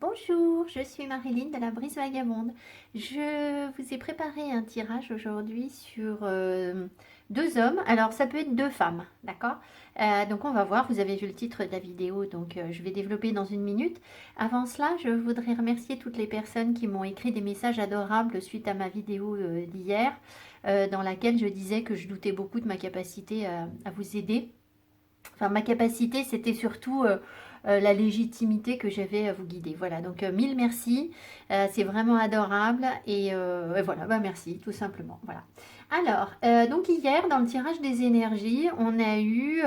Bonjour, je suis Marilyn de la Brise Vagabonde. Je vous ai préparé un tirage aujourd'hui sur deux hommes. Alors ça peut être deux femmes, d'accord. Donc on va voir, vous avez vu le titre de la vidéo, donc je vais développer dans une minute. Avant cela, je voudrais remercier toutes les personnes qui m'ont écrit des messages adorables suite à ma vidéo d'hier, dans laquelle je disais que je doutais beaucoup de ma capacité à vous aider. Enfin, ma capacité, c'était surtout la légitimité que j'avais à vous guider. Voilà, donc mille merci. C'est vraiment adorable. Et voilà, bah merci, tout simplement. Voilà. Alors, donc hier, dans le tirage des énergies, on a eu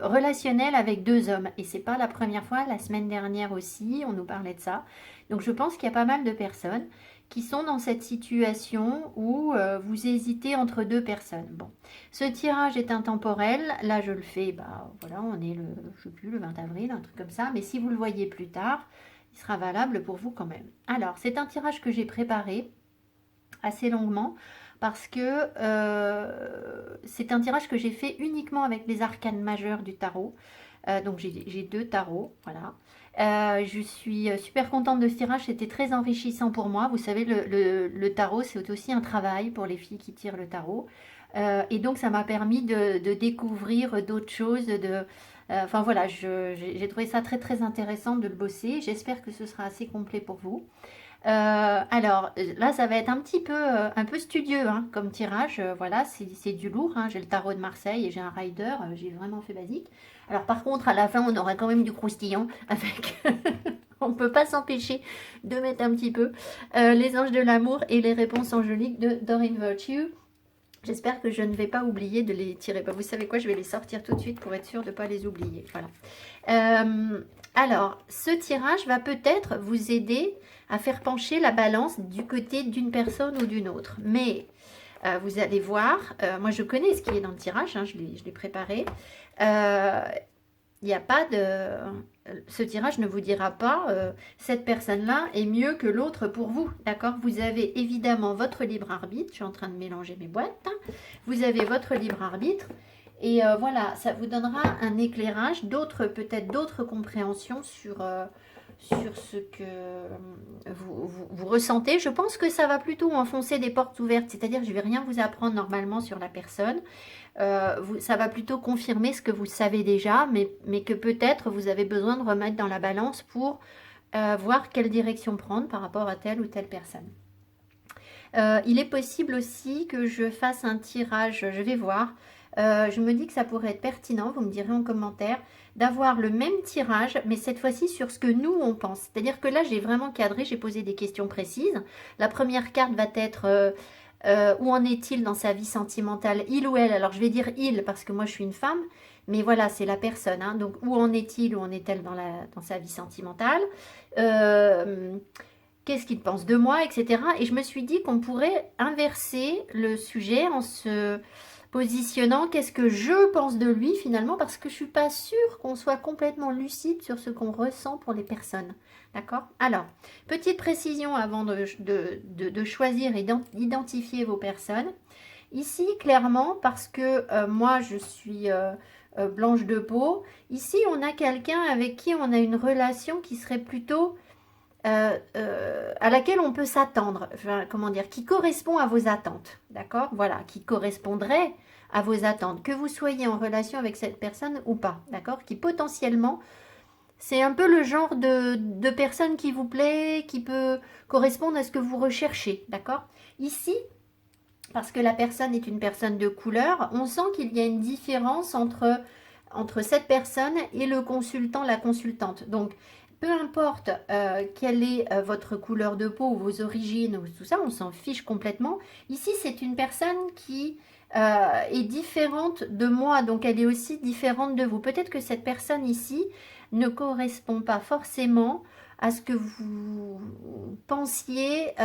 relationnel avec deux hommes. Et c'est pas la première fois, la semaine dernière aussi, on nous parlait de ça. Donc je pense qu'il y a pas mal de personnes qui sont dans cette situation où vous hésitez entre deux personnes. Bon, ce tirage est intemporel. Là, je le fais, bah voilà, on est je sais plus, le 20 avril, un truc comme ça. Mais si vous le voyez plus tard, il sera valable pour vous quand même. Alors, c'est un tirage que j'ai préparé assez longuement parce que c'est un tirage que j'ai fait uniquement avec les arcanes majeures du tarot. Donc j'ai deux tarots, voilà. Je suis super contente de ce tirage, c'était très enrichissant pour moi. Vous savez, le tarot, c'est aussi un travail pour les filles qui tirent le tarot. Et donc ça m'a permis de découvrir d'autres choses, enfin voilà, j'ai trouvé ça très très intéressant de le bosser. J'espère que ce sera assez complet pour vous. Alors là, ça va être un peu studieux hein, comme tirage. Voilà, c'est du lourd. Hein. J'ai le tarot de Marseille et j'ai un rider. J'ai vraiment fait basique. Alors par contre, à la fin, on aura quand même du croustillant avec. On ne peut pas s'empêcher de mettre un petit peu les anges de l'amour et les réponses angéliques de Doreen Virtue. J'espère que je ne vais pas oublier de les tirer. Bah, vous savez quoi, je vais les sortir tout de suite pour être sûre de ne pas les oublier. Voilà. Alors, ce tirage va peut-être vous aider à faire pencher la balance du côté d'une personne ou d'une autre. Mais vous allez voir, moi je connais ce qui est dans le tirage, hein, je l'ai préparé. Il n'y a pas de... Ce tirage ne vous dira pas cette personne-là est mieux que l'autre pour vous, d'accord. Vous avez évidemment votre libre arbitre. Je suis en train de mélanger mes boîtes. Hein. Vous avez votre libre arbitre. Et voilà, ça vous donnera un éclairage, peut-être d'autres compréhensions sur ce que vous ressentez. Je pense que ça va plutôt enfoncer des portes ouvertes, c'est-à-dire que je ne vais rien vous apprendre normalement sur la personne. Ça va plutôt confirmer ce que vous savez déjà, mais que peut-être vous avez besoin de remettre dans la balance pour voir quelle direction prendre par rapport à telle ou telle personne. Il est possible aussi que je fasse un tirage, je vais voir. Je me dis que ça pourrait être pertinent, vous me direz en commentaire, d'avoir le même tirage, mais cette fois-ci sur ce que nous on pense. C'est-à-dire que là j'ai vraiment cadré, j'ai posé des questions précises. La première carte va être où en est-il dans sa vie sentimentale, il ou elle. Alors je vais dire il parce que moi je suis une femme, mais voilà c'est la personne. Hein. Donc où en est-il, où en est-elle dans sa vie sentimentale qu'est-ce qu'il pense de moi, etc. Et je me suis dit qu'on pourrait inverser le sujet en se positionnant qu'est-ce que je pense de lui finalement, parce que je ne suis pas sûre qu'on soit complètement lucide sur ce qu'on ressent pour les personnes. D'accord. Alors, petite précision avant de choisir et d'identifier vos personnes. Ici, clairement, parce que moi, je suis blanche de peau, ici, on a quelqu'un avec qui on a une relation qui serait plutôt à laquelle on peut s'attendre, enfin, comment dire, qui correspond à vos attentes, d'accord. Voilà, qui correspondrait à vos attentes, que vous soyez en relation avec cette personne ou pas, d'accord, qui potentiellement, c'est un peu le genre de personne qui vous plaît, qui peut correspondre à ce que vous recherchez, d'accord. Ici, parce que la personne est une personne de couleur, on sent qu'il y a une différence entre cette personne et le consultant, la consultante. Donc, peu importe quelle est votre couleur de peau ou vos origines ou tout ça, on s'en fiche complètement. Ici, c'est une personne qui est différente de moi, donc elle est aussi différente de vous. Peut-être que cette personne ici ne correspond pas forcément à ce que vous pensiez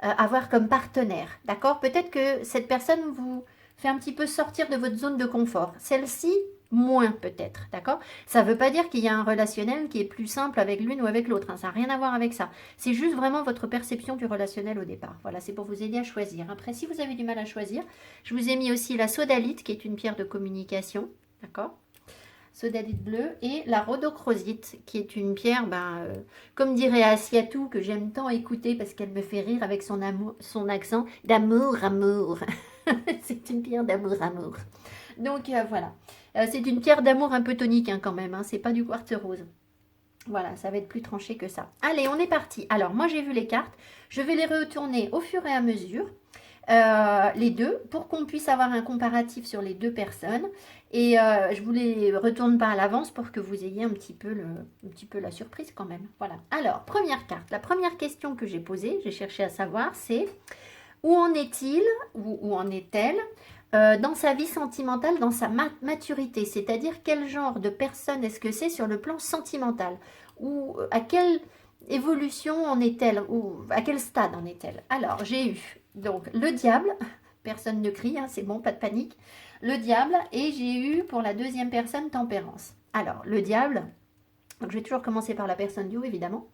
avoir comme partenaire, d'accord. Peut-être que cette personne vous fait un petit peu sortir de votre zone de confort. Celle-ci, moins peut-être, d'accord. Ça ne veut pas dire qu'il y a un relationnel qui est plus simple avec l'une ou avec l'autre, hein. Ça n'a rien à voir avec ça. C'est juste vraiment votre perception du relationnel au départ. Voilà, c'est pour vous aider à choisir. Après, si vous avez du mal à choisir, je vous ai mis aussi la sodalite, qui est une pierre de communication, d'accord. sodalite bleu, et la rhodochrosite, qui est une pierre, comme dirait Asiatou, que j'aime tant écouter parce qu'elle me fait rire avec son amour, son accent d'amour, amour. C'est une pierre d'amour, amour. Donc voilà. C'est une pierre d'amour un peu tonique hein, quand même, hein. C'est pas du quartz rose. Voilà, ça va être plus tranché que ça. Allez, on est parti. Alors, moi, j'ai vu les cartes. Je vais les retourner au fur et à mesure, les deux, pour qu'on puisse avoir un comparatif sur les deux personnes. Et je vous les retourne pas à l'avance pour que vous ayez un petit peu la surprise quand même. Voilà. Alors, première carte. La première question que j'ai posée, j'ai cherché à savoir, c'est où en est-il, ou où en est-elle dans sa vie sentimentale, dans sa maturité, c'est-à-dire quel genre de personne est-ce que c'est sur le plan sentimental, ou à quelle évolution en est-elle, ou à quel stade en est-elle. Alors, j'ai eu donc le diable, personne ne crie, hein, c'est bon, pas de panique, le diable, et j'ai eu pour la deuxième personne tempérance. Alors, le diable, donc je vais toujours commencer par la personne du haut, évidemment.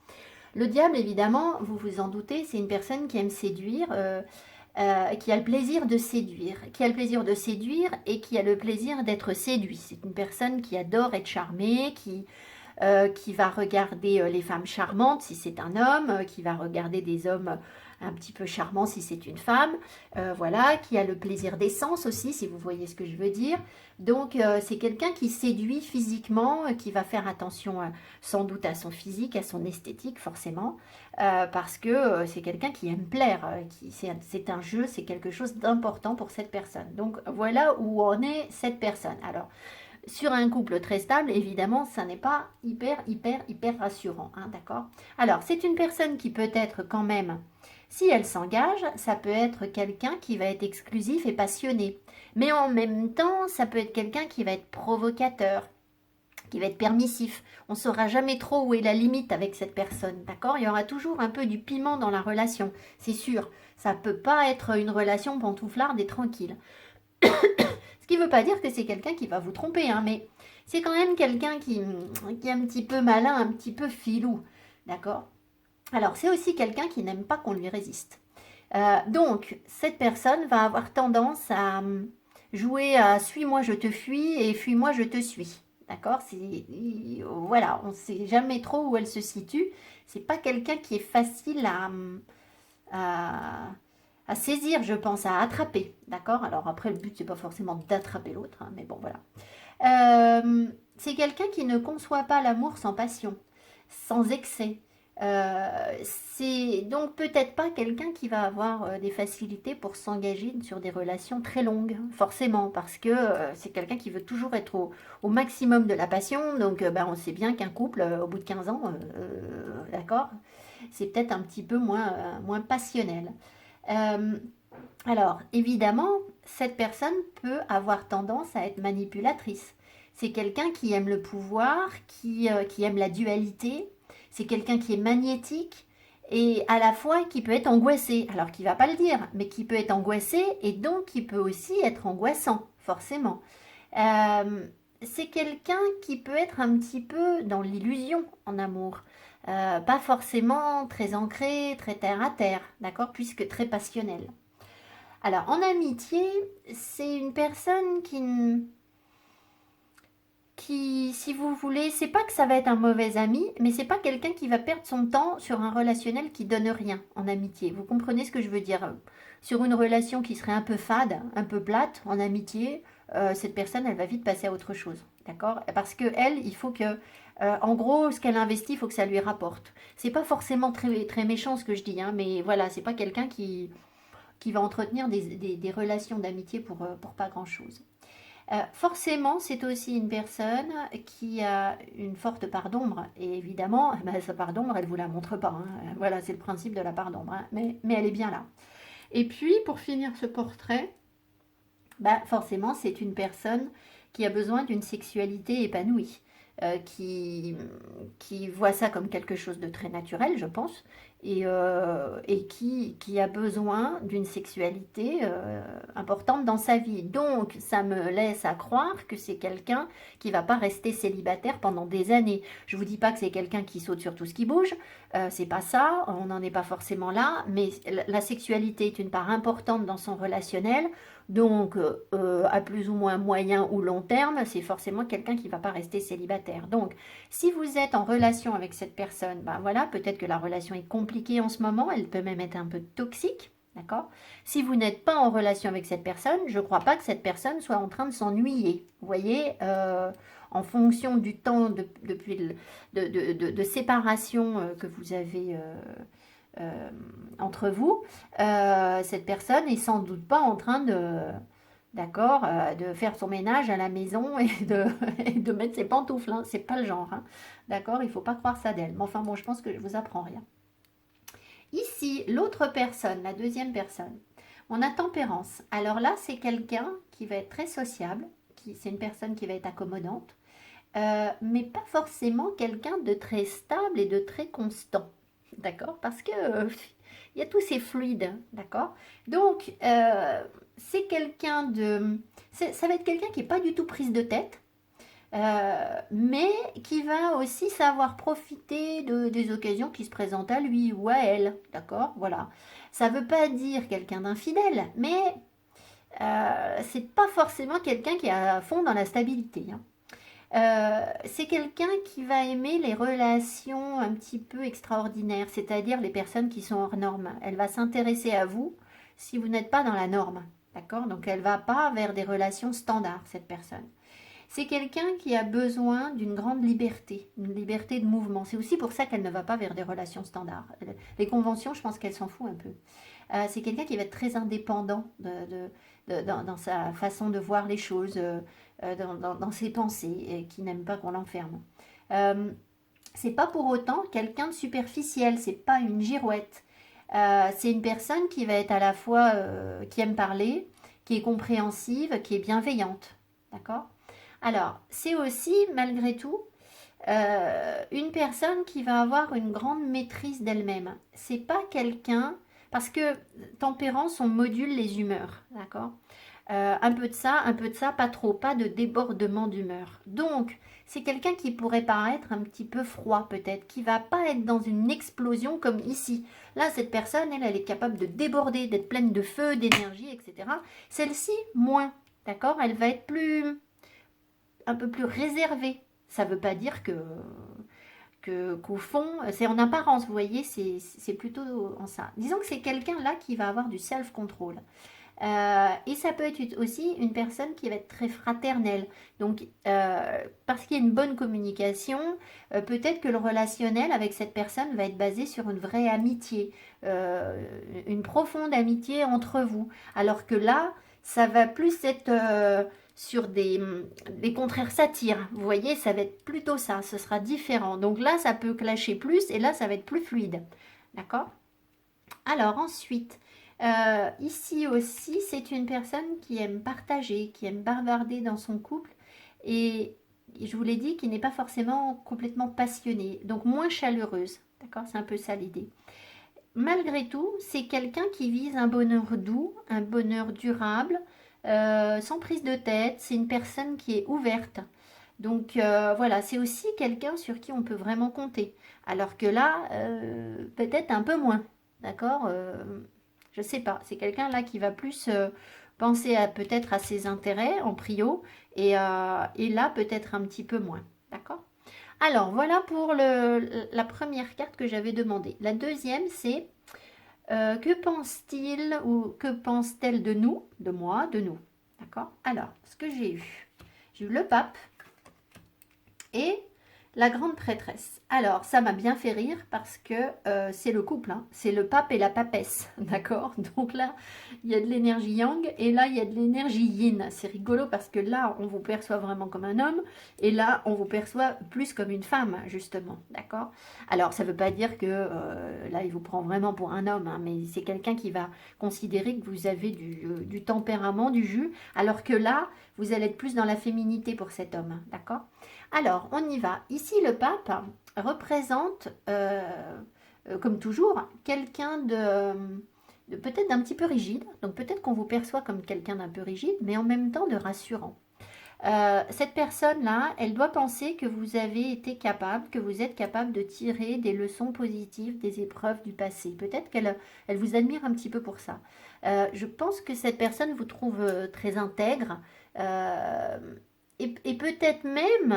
Le diable, évidemment, vous vous en doutez, c'est une personne qui aime séduire, qui a le plaisir de séduire, qui a le plaisir de séduire et qui a le plaisir d'être séduit. C'est une personne qui adore être charmée, qui va regarder les femmes charmantes si c'est un homme, qui va regarder des hommes un petit peu charmants si c'est une femme, voilà, qui a le plaisir des sens aussi, si vous voyez ce que je veux dire. Donc c'est quelqu'un qui séduit physiquement, qui va faire attention sans doute à son physique, à son esthétique forcément, parce que c'est quelqu'un qui aime plaire, c'est un jeu, c'est quelque chose d'important pour cette personne. Donc voilà où en est cette personne. Alors, sur un couple très stable, évidemment, ça n'est pas hyper rassurant, hein, d'accord? Alors, c'est une personne qui peut être quand même, si elle s'engage, ça peut être quelqu'un qui va être exclusif et passionné. Mais en même temps, ça peut être quelqu'un qui va être provocateur, qui va être permissif. On ne saura jamais trop où est la limite avec cette personne, d'accord? Il y aura toujours un peu du piment dans la relation, c'est sûr. Ça ne peut pas être une relation pantouflarde et tranquille. Ce qui ne veut pas dire que c'est quelqu'un qui va vous tromper, hein, mais c'est quand même quelqu'un qui est un petit peu malin, un petit peu filou, d'accord? Alors, c'est aussi quelqu'un qui n'aime pas qu'on lui résiste. Donc, cette personne va avoir tendance à jouer à suis-moi, je te fuis et fuis-moi, je te suis. D'accord? Voilà, on ne sait jamais trop où elle se situe. C'est pas quelqu'un qui est facile à, à saisir, je pense, à attraper. D'accord? Alors après, le but, c'est pas forcément d'attraper l'autre, hein, mais bon, voilà. C'est quelqu'un qui ne conçoit pas l'amour sans passion, sans excès. C'est donc peut-être pas quelqu'un qui va avoir des facilités pour s'engager sur des relations très longues, forcément, parce que c'est quelqu'un qui veut toujours être au maximum de la passion. Donc on sait bien qu'un couple, au bout de 15 ans, d'accord, c'est peut-être un petit peu moins passionnel. Alors, évidemment, cette personne peut avoir tendance à être manipulatrice. C'est quelqu'un qui aime le pouvoir, qui aime la dualité. C'est quelqu'un qui est magnétique et à la fois qui peut être angoissé. Alors, qui ne va pas le dire, mais qui peut être angoissé et donc qui peut aussi être angoissant, forcément. C'est quelqu'un qui peut être un petit peu dans l'illusion en amour. Pas forcément très ancré, très terre à terre, d'accord, puisque très passionnel. Alors, en amitié, c'est une personne qui, si vous voulez, c'est pas que ça va être un mauvais ami, mais c'est pas quelqu'un qui va perdre son temps sur un relationnel qui donne rien en amitié. Vous comprenez ce que je veux dire? Sur une relation qui serait un peu fade, un peu plate en amitié, cette personne, elle va vite passer à autre chose, d'accord? Parce que elle, il faut que, en gros, ce qu'elle investit, il faut que ça lui rapporte. C'est pas forcément très, très méchant ce que je dis, hein, mais voilà, c'est pas quelqu'un qui va entretenir des relations d'amitié pour pas grand-chose. Forcément, c'est aussi une personne qui a une forte part d'ombre. Et évidemment, sa part d'ombre, elle ne vous la montre pas, hein. Voilà, c'est le principe de la part d'ombre, hein. Mais elle est bien là. Et puis, pour finir ce portrait, forcément, c'est une personne qui a besoin d'une sexualité épanouie. Qui voit ça comme quelque chose de très naturel, je pense, et qui a besoin d'une sexualité importante dans sa vie. Donc, ça me laisse à croire que c'est quelqu'un qui va pas rester célibataire pendant des années. Je vous dis pas que c'est quelqu'un qui saute sur tout ce qui bouge, c'est pas ça, on n'en est pas forcément là, mais la sexualité est une part importante dans son relationnel, Donc, à plus ou moins moyen ou long terme, c'est forcément quelqu'un qui ne va pas rester célibataire. Donc, si vous êtes en relation avec cette personne, ben voilà, peut-être que la relation est compliquée en ce moment, elle peut même être un peu toxique, d'accord? Si vous n'êtes pas en relation avec cette personne, je ne crois pas que cette personne soit en train de s'ennuyer. Vous voyez, en fonction du temps de séparation que vous avez entre vous, cette personne est sans doute pas en train d'accord, de faire son ménage à la maison et et de mettre ses pantoufles. Hein. C'est pas le genre. Hein. D'accord, il faut pas croire ça d'elle. Mais enfin bon, je pense que je vous apprends rien. Ici, l'autre personne, la deuxième personne, on a tempérance. Alors là, c'est quelqu'un qui va être très sociable, c'est une personne qui va être accommodante, mais pas forcément quelqu'un de très stable et de très constant. D'accord? Parce que il y a tous ces fluides, d'accord? Donc, c'est quelqu'un de... Ça va être quelqu'un qui n'est pas du tout prise de tête, mais qui va aussi savoir profiter des occasions qui se présentent à lui ou à elle, d'accord? Voilà. Ça ne veut pas dire quelqu'un d'infidèle, mais c'est pas forcément quelqu'un qui est à fond dans la stabilité. Hein. C'est quelqu'un qui va aimer les relations un petit peu extraordinaires, c'est-à-dire les personnes qui sont hors normes. Elle va s'intéresser à vous si vous n'êtes pas dans la norme, d'accord? Donc elle va pas vers des relations standards, cette personne. C'est quelqu'un qui a besoin d'une grande liberté, une liberté de mouvement. C'est aussi pour ça qu'elle ne va pas vers des relations standards. Les conventions, je pense qu'elle s'en fout un peu. C'est quelqu'un qui va être très indépendant dans sa façon de voir les choses, dans ses pensées, et qui n'aime pas qu'on l'enferme. C'est pas pour autant quelqu'un de superficiel, c'est pas une girouette. C'est une personne qui va être à la fois qui aime parler, qui est compréhensive, qui est bienveillante. D'accord? Alors, c'est aussi, malgré tout, une personne qui va avoir une grande maîtrise d'elle-même. C'est pas quelqu'un, parce que tempérance, on module les humeurs, d'accord? Un peu de ça, pas trop, pas de débordement d'humeur. Donc, c'est quelqu'un qui pourrait paraître un petit peu froid peut-être, qui va pas être dans une explosion comme ici. Là, cette personne, elle est capable de déborder, d'être pleine de feu, d'énergie, etc. Celle-ci, moins, d'accord? Elle va être un peu plus réservée. Ça ne veut pas dire qu'au fond, c'est en apparence, vous voyez, c'est plutôt en ça. Disons que c'est quelqu'un là qui va avoir du self-control. Et ça peut être aussi une personne qui va être très fraternelle. Donc, parce qu'il y a une bonne communication, peut-être que le relationnel avec cette personne va être basé sur une vraie amitié, une profonde amitié entre vous. Alors que là, ça va plus être sur des contraires satires. Vous voyez, ça va être plutôt ça, ce sera différent. Donc là, ça peut clasher plus et là, ça va être plus fluide. D'accord? Alors ensuite, ici aussi, c'est une personne qui aime partager, qui aime bavarder dans son couple et je vous l'ai dit, qui n'est pas forcément complètement passionnée, donc moins chaleureuse. D'accord? C'est un peu ça l'idée. Malgré tout, c'est quelqu'un qui vise un bonheur doux, un bonheur durable, sans prise de tête. C'est une personne qui est ouverte. Donc voilà, c'est aussi quelqu'un sur qui on peut vraiment compter. Alors que là, peut-être un peu moins. D'accord je sais pas, c'est quelqu'un là qui va plus penser à peut-être à ses intérêts en prio et là peut-être un petit peu moins. D'accord? Alors voilà pour la première carte que j'avais demandée. La deuxième c'est que pense-t-il ou que pense-t-elle de nous, de moi, de nous? D'accord? Alors, ce que j'ai eu le pape et la grande prêtresse. Alors, ça m'a bien fait rire parce que c'est le couple, hein. C'est le pape et la papesse, d'accord? Donc là, il y a de l'énergie yang et là, il y a de l'énergie yin. C'est rigolo parce que là, on vous perçoit vraiment comme un homme et là, on vous perçoit plus comme une femme, justement, d'accord? Alors, ça ne veut pas dire que là, il vous prend vraiment pour un homme, hein, mais c'est quelqu'un qui va considérer que vous avez du tempérament, du jus, alors que là, vous allez être plus dans la féminité pour cet homme, d'accord? Alors, on y va. Ici, le pape représente, comme toujours, quelqu'un de peut-être d'un petit peu rigide. Donc, peut-être qu'on vous perçoit comme quelqu'un d'un peu rigide, mais en même temps de rassurant. Cette personne-là, elle doit penser que vous avez été capable, que vous êtes capable de tirer des leçons positives des épreuves du passé. Peut-être qu'elle vous admire un petit peu pour ça. Je pense que cette personne vous trouve très intègre. euh, et peut-être même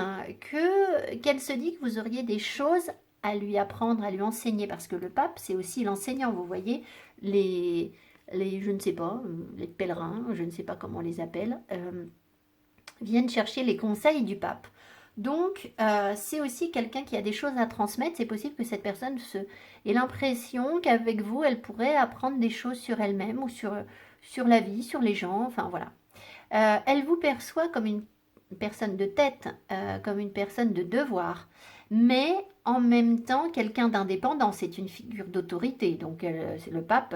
qu'elle se dit que vous auriez des choses à lui apprendre, à lui enseigner, parce que le pape, c'est aussi l'enseignant, vous voyez, les, je ne sais pas, les pèlerins, je ne sais pas comment on les appelle, viennent chercher les conseils du pape. Donc, c'est aussi quelqu'un qui a des choses à transmettre. C'est possible que cette personne ait l'impression qu'avec vous, elle pourrait apprendre des choses sur elle-même ou sur la vie, sur les gens, enfin voilà. Elle vous perçoit comme une personne de tête, comme une personne de devoir, mais en même temps quelqu'un d'indépendant. C'est une figure d'autorité, donc c'est le pape.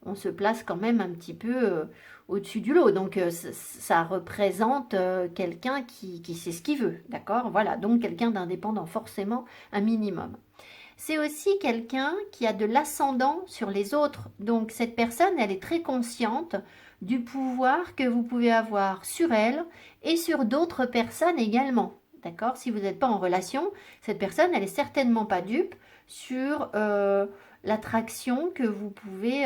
On se place quand même un petit peu au-dessus du lot. Donc ça représente quelqu'un qui sait ce qu'il veut, d'accord? Voilà, donc quelqu'un d'indépendant, forcément un minimum. C'est aussi quelqu'un qui a de l'ascendant sur les autres. Donc cette personne, elle est très consciente du pouvoir que vous pouvez avoir sur elle et sur d'autres personnes également. D'accord? Si vous n'êtes pas en relation, cette personne, elle est certainement pas dupe sur l'attraction que vous pouvez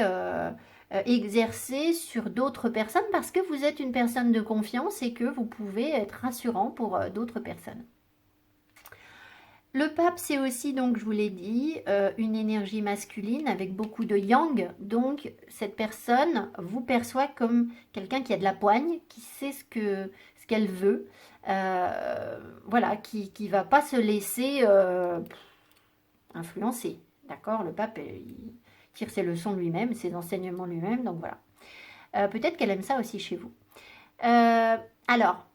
exercer sur d'autres personnes parce que vous êtes une personne de confiance et que vous pouvez être rassurant pour d'autres personnes. Le pape, c'est aussi, donc je vous l'ai dit, une énergie masculine avec beaucoup de yang. Donc cette personne vous perçoit comme quelqu'un qui a de la poigne, qui sait ce qu'elle veut, voilà, qui ne va pas se laisser influencer. D'accord? Le pape, il tire ses leçons lui-même, ses enseignements lui-même, donc voilà. Peut-être qu'elle aime ça aussi chez vous. Alors,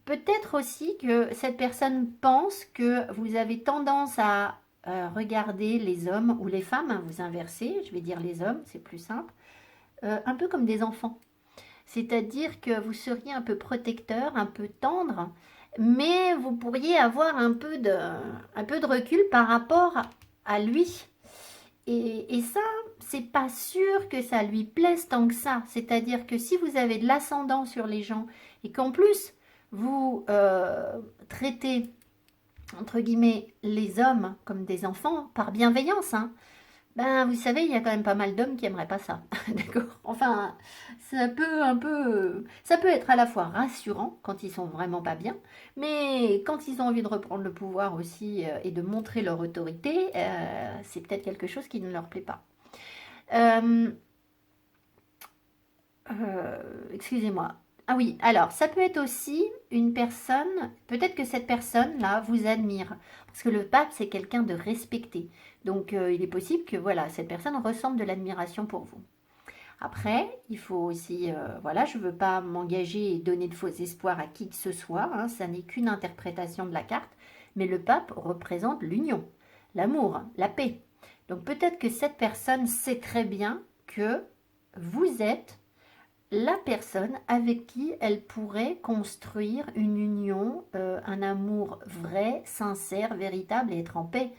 peut-être aussi que cette personne pense que vous avez tendance à regarder les hommes ou les femmes, hein, vous inversez, je vais dire les hommes, c'est plus simple, un peu comme des enfants. C'est-à-dire que vous seriez un peu protecteur, un peu tendre, mais vous pourriez avoir un peu de recul par rapport à lui. Et ça, c'est pas sûr que ça lui plaise tant que ça. C'est-à-dire que si vous avez de l'ascendant sur les gens et qu'en plus vous traitez entre guillemets les hommes comme des enfants par bienveillance, hein, ben vous savez, il y a quand même pas mal d'hommes qui aimeraient pas ça, d'accord? Enfin, ça peut être à la fois rassurant quand ils sont vraiment pas bien, mais quand ils ont envie de reprendre le pouvoir aussi et de montrer leur autorité, c'est peut-être quelque chose qui ne leur plaît pas. Euh, Excusez-moi. Ah oui, alors ça peut être aussi une personne, peut-être que cette personne-là vous admire, parce que le pape c'est quelqu'un de respecté. Donc il est possible que voilà, cette personne ressente de l'admiration pour vous. Après, il faut aussi, voilà, je ne veux pas m'engager et donner de faux espoirs à qui que ce soit, hein, ça n'est qu'une interprétation de la carte, mais le pape représente l'union, l'amour, la paix. Donc peut-être que cette personne sait très bien que vous êtes la personne avec qui elle pourrait construire une union, un amour vrai, sincère, véritable et être en paix.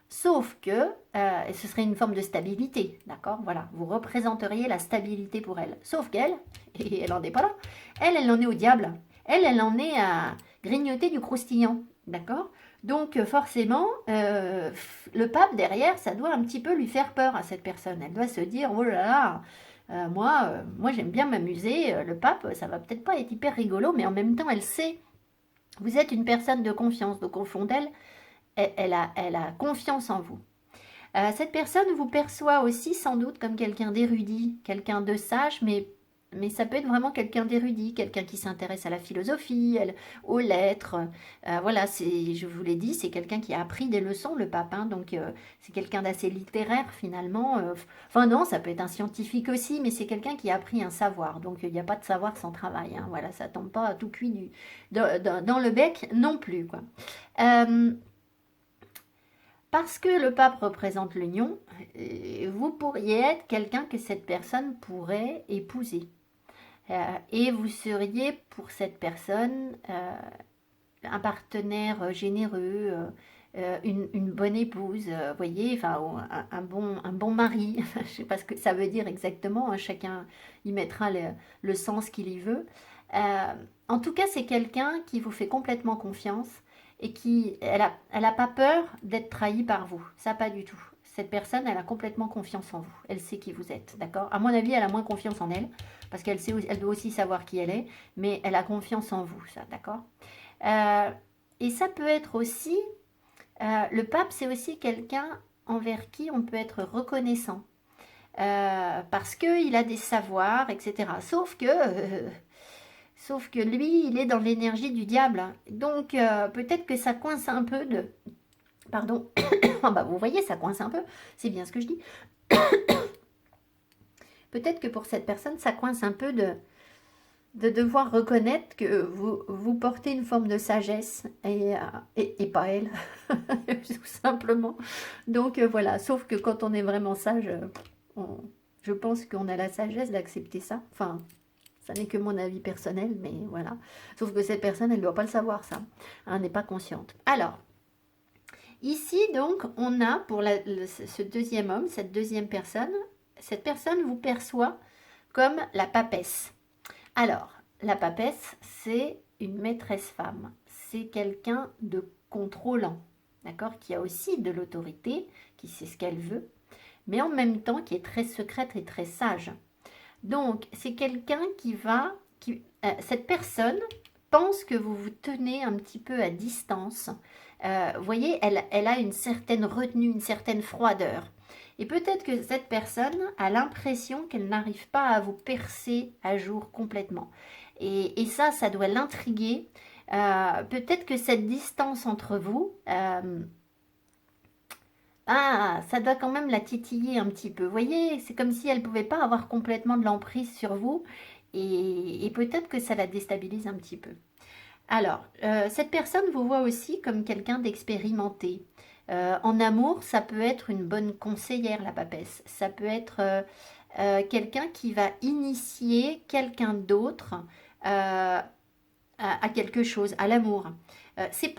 Sauf que ce serait une forme de stabilité, d'accord? Voilà, vous représenteriez la stabilité pour elle. Sauf qu'elle, et elle n'en est pas là, elle en est au diable. Elle en est à grignoter du croustillant, d'accord? Donc forcément, le pape derrière, ça doit un petit peu lui faire peur à cette personne. Elle doit se dire, oh là là, moi j'aime bien m'amuser, le pape, ça va peut-être pas être hyper rigolo, mais en même temps, elle sait, vous êtes une personne de confiance, donc au fond d'elle, elle a confiance en vous. Cette personne vous perçoit aussi sans doute comme quelqu'un d'érudit, quelqu'un de sage, mais ça peut être vraiment quelqu'un d'érudit, quelqu'un qui s'intéresse à la philosophie, aux lettres. Voilà, je vous l'ai dit, c'est quelqu'un qui a appris des leçons, le pape, hein, donc c'est quelqu'un d'assez littéraire finalement. Enfin non, ça peut être un scientifique aussi, mais c'est quelqu'un qui a appris un savoir, donc il n'y a pas de savoir sans travail. Hein, voilà, ça tombe pas tout cuit dans le bec non plus, quoi. Parce que le pape représente l'union, vous pourriez être quelqu'un que cette personne pourrait épouser. Et vous seriez pour cette personne un partenaire généreux, une bonne épouse, voyez, enfin un bon mari. Je ne sais pas ce que ça veut dire exactement, hein, chacun y mettra le sens qu'il y veut. En tout cas, c'est quelqu'un qui vous fait complètement confiance et qui, elle a pas peur d'être trahie par vous. Ça, pas du tout. Cette personne, elle a complètement confiance en vous. Elle sait qui vous êtes, d'accord? À mon avis, elle a moins confiance en elle, parce qu'elle sait, elle doit aussi savoir qui elle est, mais elle a confiance en vous, ça, d'accord? Euh, et ça peut être aussi, le pape, c'est aussi quelqu'un envers qui on peut être reconnaissant, parce qu'il a des savoirs, etc. Sauf que lui, il est dans l'énergie du diable. Donc, peut-être que ça coince un peu de... Pardon. Ah bah, vous voyez, ça coince un peu. C'est bien ce que je dis. Peut-être que pour cette personne, ça coince un peu de devoir reconnaître que vous portez une forme de sagesse et pas elle, tout simplement. Donc, voilà. Sauf que quand on est vraiment sage, je pense qu'on a la sagesse d'accepter ça. Enfin, ça n'est que mon avis personnel, mais voilà. Sauf que cette personne, elle ne doit pas le savoir, ça. Elle n'est pas consciente. Alors, ici, donc, on a pour ce deuxième homme, cette personne vous perçoit comme la papesse. Alors, la papesse, c'est une maîtresse femme. C'est quelqu'un de contrôlant, d'accord, qui a aussi de l'autorité, qui sait ce qu'elle veut, mais en même temps qui est très secrète et très sage. Donc, c'est quelqu'un cette personne pense que vous vous tenez un petit peu à distance. Vous voyez, elle a une certaine retenue, une certaine froideur. Et peut-être que cette personne a l'impression qu'elle n'arrive pas à vous percer à jour complètement. Et ça doit l'intriguer. Peut-être que cette distance entre vous, ça doit quand même la titiller un petit peu. Vous voyez, c'est comme si elle ne pouvait pas avoir complètement de l'emprise sur vous. Et peut-être que ça la déstabilise un petit peu. Alors, cette personne vous voit aussi comme quelqu'un d'expérimenté. En amour, ça peut être une bonne conseillère, la papesse. Ça peut être quelqu'un qui va initier quelqu'un d'autre à quelque chose, à l'amour. C'est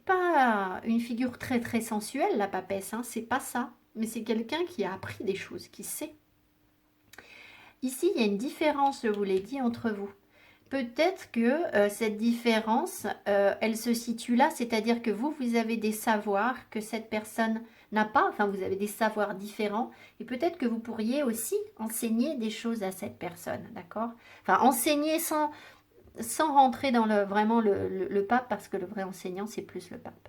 pas une figure très très sensuelle, la papesse, hein, c'est pas ça. Mais c'est quelqu'un qui a appris des choses, qui sait. Ici, il y a une différence, je vous l'ai dit, entre vous. Peut-être que cette différence, elle se situe là, c'est-à-dire que vous avez des savoirs que cette personne n'a pas, enfin vous avez des savoirs différents, et peut-être que vous pourriez aussi enseigner des choses à cette personne, d'accord? Enfin, enseigner sans rentrer dans vraiment le pape, parce que le vrai enseignant, c'est plus le pape.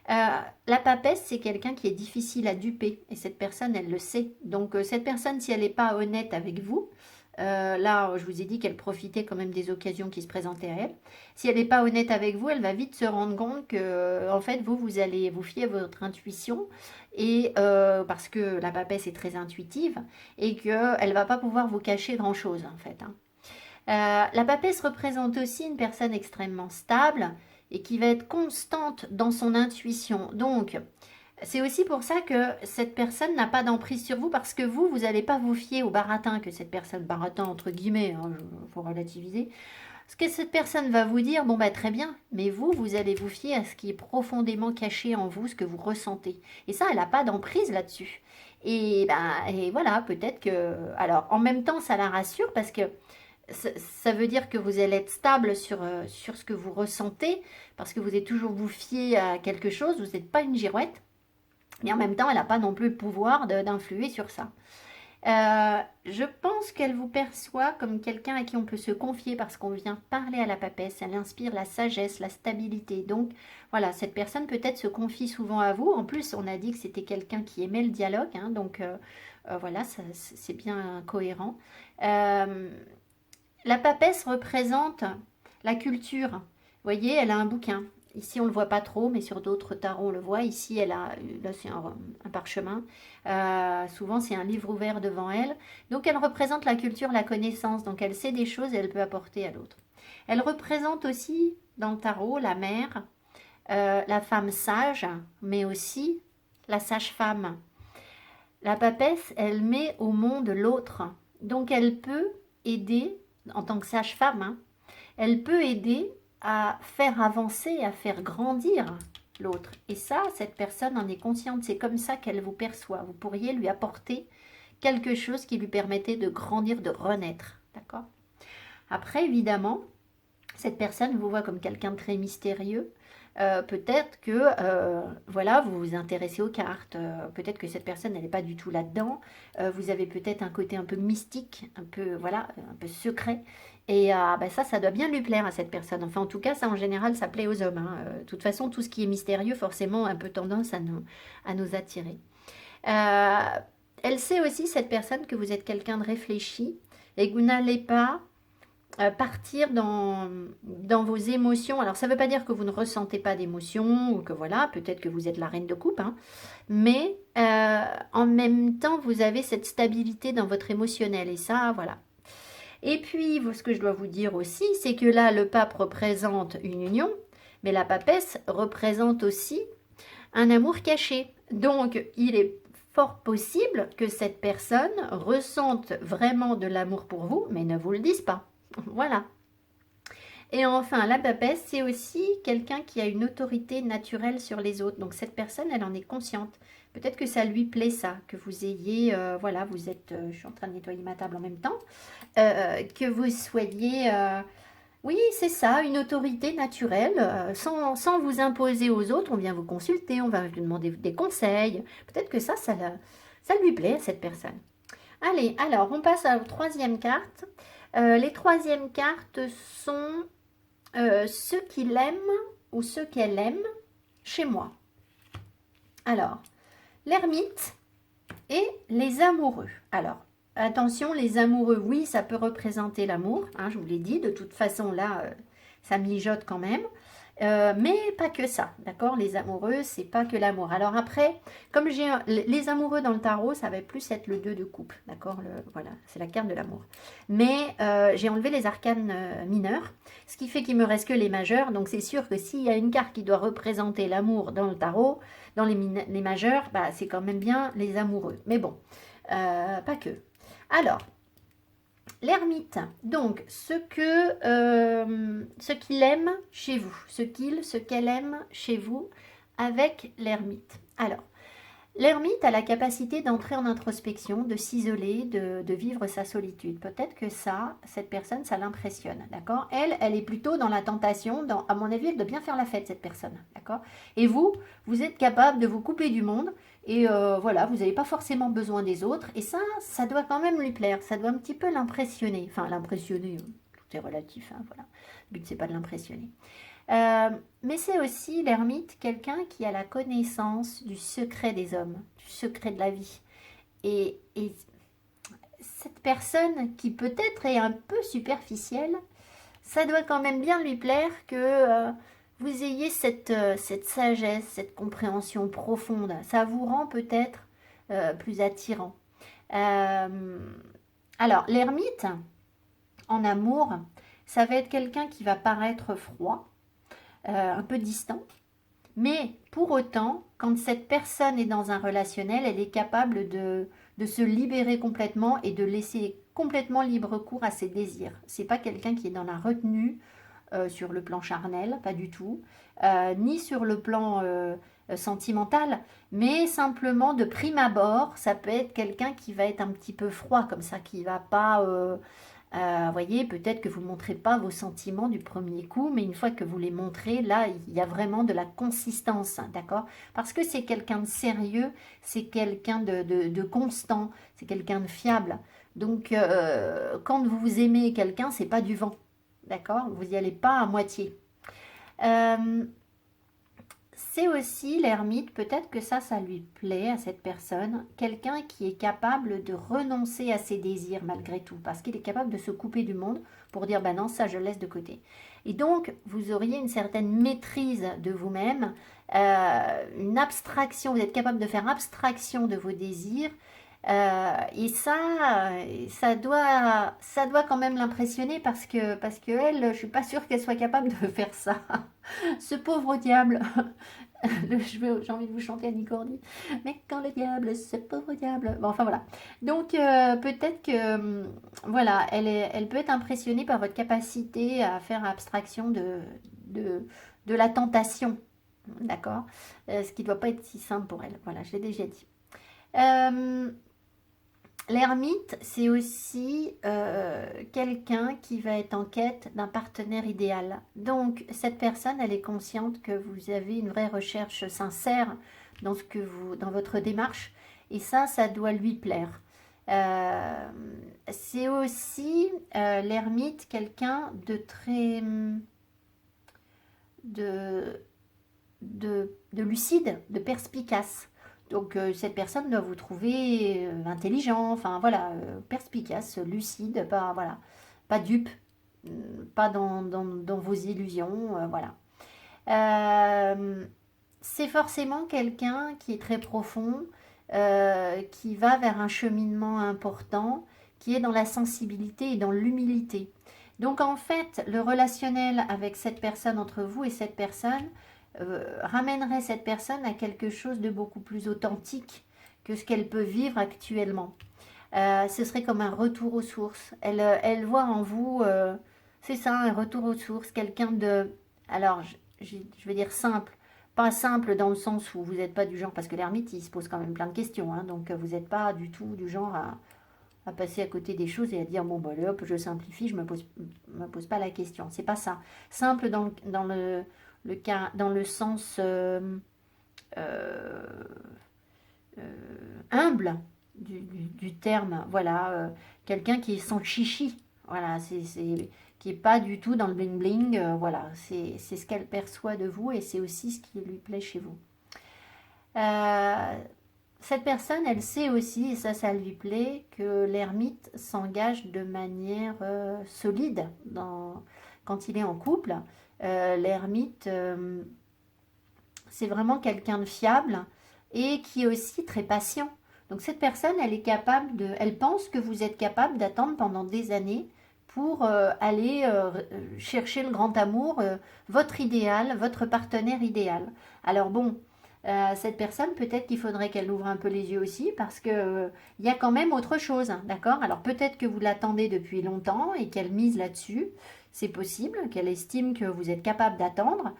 La papesse, c'est quelqu'un qui est difficile à duper, et cette personne, elle le sait. Donc, cette personne, si elle n'est pas honnête avec vous, là, je vous ai dit qu'elle profitait quand même des occasions qui se présentaient à elle. Si elle n'est pas honnête avec vous, elle va vite se rendre compte que, en fait, vous allez vous fier à votre intuition, et parce que la papesse est très intuitive, et qu'elle ne va pas pouvoir vous cacher grand-chose, en fait, hein. La papesse représente aussi une personne extrêmement stable et qui va être constante dans son intuition. Donc, c'est aussi pour ça que cette personne n'a pas d'emprise sur vous, parce que vous n'allez pas vous fier au baratin que cette personne, baratin entre guillemets, hein, faut relativiser, ce que cette personne va vous dire, bon bah très bien, mais vous allez vous fier à ce qui est profondément caché en vous, ce que vous ressentez. Et ça, elle n'a pas d'emprise là-dessus. Et voilà, peut-être que... Alors, en même temps, ça la rassure, parce que ça veut dire que vous allez être stable sur ce que vous ressentez, parce que vous êtes toujours vous fier à quelque chose, vous n'êtes pas une girouette, mais en même temps, elle n'a pas non plus le pouvoir d'influer sur ça. Je pense qu'elle vous perçoit comme quelqu'un à qui on peut se confier, parce qu'on vient parler à la papesse, elle inspire la sagesse, la stabilité. Donc voilà, cette personne peut-être se confie souvent à vous. En plus, on a dit que c'était quelqu'un qui aimait le dialogue, hein, donc voilà, c'est bien cohérent. La papesse représente la culture. Vous voyez, elle a un bouquin. Ici, on ne le voit pas trop, mais sur d'autres tarots, on le voit. Ici, là, c'est un parchemin. Souvent, c'est un livre ouvert devant elle. Donc, elle représente la culture, la connaissance. Donc, elle sait des choses et elle peut apporter à l'autre. Elle représente aussi, dans le tarot, la mère, la femme sage, mais aussi la sage-femme. La papesse, elle met au monde l'autre. Donc, elle peut aider en tant que sage-femme, hein, elle peut aider à faire avancer, à faire grandir l'autre. Et ça, cette personne en est consciente. C'est comme ça qu'elle vous perçoit. Vous pourriez lui apporter quelque chose qui lui permettait de grandir, de renaître. D'accord? Après, évidemment, cette personne vous voit comme quelqu'un de très mystérieux. Peut-être que voilà, vous vous intéressez aux cartes. Peut-être que cette personne elle n'est pas du tout là-dedans. Vous avez peut-être un côté un peu mystique, un peu voilà, un peu secret. Et bah, ça doit bien lui plaire à cette personne. Enfin, en tout cas, ça en général, ça plaît aux hommes, hein. De toute façon, tout ce qui est mystérieux, forcément, a un peu tendance à nous attirer. Euh, Elle sait aussi, cette personne, que vous êtes quelqu'un de réfléchi et que vous n'allez pas partir dans vos émotions. Alors, ça ne veut pas dire que vous ne ressentez pas d'émotions ou que voilà, peut-être que vous êtes la reine de coupe, hein, mais en même temps, vous avez cette stabilité dans votre émotionnel et ça, voilà. Et puis, ce que je dois vous dire aussi, c'est que là, le pape représente une union, mais la papesse représente aussi un amour caché. Donc, il est fort possible que cette personne ressente vraiment de l'amour pour vous, mais ne vous le dise pas. Voilà. Et enfin, la papesse, c'est aussi quelqu'un qui a une autorité naturelle sur les autres. Donc cette personne, elle en est consciente. Peut-être que ça lui plaît ça, que vous ayez, voilà, vous êtes, je suis en train de nettoyer ma table en même temps, que vous soyez, oui, c'est ça, une autorité naturelle, sans vous imposer aux autres. On vient vous consulter, on va vous demander des conseils. Peut-être que ça lui plaît à cette personne. Allez, alors on passe à la troisième carte. Les troisièmes cartes sont ceux qu'il aime ou ceux qu'elle aime chez moi. Alors, l'ermite et les amoureux. Alors, attention, les amoureux, oui, ça peut représenter l'amour, hein, je vous l'ai dit, de toute façon, là, ça mijote quand même. Mais pas que ça, d'accord? Les amoureux, c'est pas que l'amour. Alors après, comme j'ai les amoureux dans le tarot, ça va plus être le 2 de coupe, d'accord? Voilà, c'est la carte de l'amour. Mais j'ai enlevé les arcanes mineurs, ce qui fait qu'il me reste que les majeurs. Donc c'est sûr que s'il y a une carte qui doit représenter l'amour dans le tarot, dans les majeurs, bah, c'est quand même bien les amoureux. Mais bon, pas que. Alors, l'ermite, donc ce qu'il aime chez vous, ce qu'elle aime chez vous avec l'ermite. Alors, l'ermite a la capacité d'entrer en introspection, de s'isoler, de vivre sa solitude. Peut-être que ça, cette personne, ça l'impressionne, d'accord? Elle est plutôt dans la tentation, à mon avis, de bien faire la fête, cette personne, d'accord? Et vous êtes capable de vous couper du monde et voilà, vous n'avez pas forcément besoin des autres. Et ça doit quand même lui plaire, ça doit un petit peu l'impressionner. Enfin, l'impressionner, tout est relatif, hein, voilà. Le but, c'est pas de l'impressionner. Mais c'est aussi l'ermite, quelqu'un qui a la connaissance du secret des hommes, du secret de la vie. Et cette personne qui peut-être est un peu superficielle, ça doit quand même bien lui plaire que vous ayez cette sagesse, cette compréhension profonde. Ça vous rend peut-être plus attirant. Euh, alors, l'ermite, en amour, ça va être quelqu'un qui va paraître froid, un peu distant. Mais pour autant, quand cette personne est dans un relationnel, elle est capable de se libérer complètement et de laisser complètement libre cours à ses désirs. C'est pas quelqu'un qui est dans la retenue sur le plan charnel, pas du tout, ni sur le plan sentimental, mais simplement de prime abord, ça peut être quelqu'un qui va être un petit peu froid comme ça, qui va pas voyez, peut-être que vous ne montrez pas vos sentiments du premier coup, mais une fois que vous les montrez, là, il y a vraiment de la consistance, d'accord? Parce que c'est quelqu'un de sérieux, c'est quelqu'un de constant, c'est quelqu'un de fiable. Donc, quand vous aimez quelqu'un, c'est pas du vent, d'accord? Vous n'y allez pas à moitié. C'est aussi l'ermite, peut-être que ça lui plaît à cette personne, quelqu'un qui est capable de renoncer à ses désirs malgré tout, parce qu'il est capable de se couper du monde pour dire, ben non, ça je laisse de côté. Et donc, vous auriez une certaine maîtrise de vous-même, une abstraction, vous êtes capable de faire abstraction de vos désirs, et ça doit quand même l'impressionner parce que elle, je suis pas sûre qu'elle soit capable de faire ça. Ce pauvre diable. J'ai envie de vous chanter Annie Cordy. Mais quand le diable, ce pauvre diable. Bon, enfin voilà. Donc peut-être que voilà, elle peut être impressionnée par votre capacité à faire abstraction de la tentation. D'accord. Ce qui ne doit pas être si simple pour elle. Voilà, je l'ai déjà dit. L'ermite, c'est aussi quelqu'un qui va être en quête d'un partenaire idéal. Donc, cette personne, elle est consciente que vous avez une vraie recherche sincère dans dans votre démarche. Et ça doit lui plaire. Euh, c'est aussi l'ermite, quelqu'un de très de, de lucide, de perspicace. Donc cette personne doit vous trouver intelligent, enfin voilà, perspicace, lucide, pas voilà, pas dupe, pas dans vos illusions, voilà. Euh, c'est forcément quelqu'un qui est très profond, qui va vers un cheminement important, qui est dans la sensibilité et dans l'humilité. Donc en fait, le relationnel avec cette personne, entre vous et cette personne, ramènerait cette personne à quelque chose de beaucoup plus authentique que ce qu'elle peut vivre actuellement. Ce serait comme un retour aux sources. Elle voit en vous, c'est ça, un retour aux sources, quelqu'un de, alors je vais dire simple, pas simple dans le sens où vous n'êtes pas du genre, parce que l'ermite il se pose quand même plein de questions, hein, donc vous n'êtes pas du tout du genre à passer à côté des choses et à dire bon bah allez, hop je simplifie, je me pose pas la question. C'est pas ça. Simple dans le cas, dans le sens euh, humble du terme, voilà, quelqu'un qui est sans chichi, voilà, qui est pas du tout dans le bling bling, voilà, c'est ce qu'elle perçoit de vous et c'est aussi ce qui lui plaît chez vous. Euh, cette personne, elle sait aussi, et ça lui plaît, que l'ermite s'engage de manière solide quand il est en couple. L'ermite, c'est vraiment quelqu'un de fiable et qui est aussi très patient. Donc cette personne, elle pense que vous êtes capable d'attendre pendant des années pour aller chercher le grand amour, votre idéal, votre partenaire idéal. Alors bon, cette personne, peut-être qu'il faudrait qu'elle ouvre un peu les yeux aussi parce que il y a quand même autre chose, hein, d'accord? Alors peut-être que vous l'attendez depuis longtemps et qu'elle mise là-dessus. C'est possible qu'elle estime que vous êtes capable d'attendre.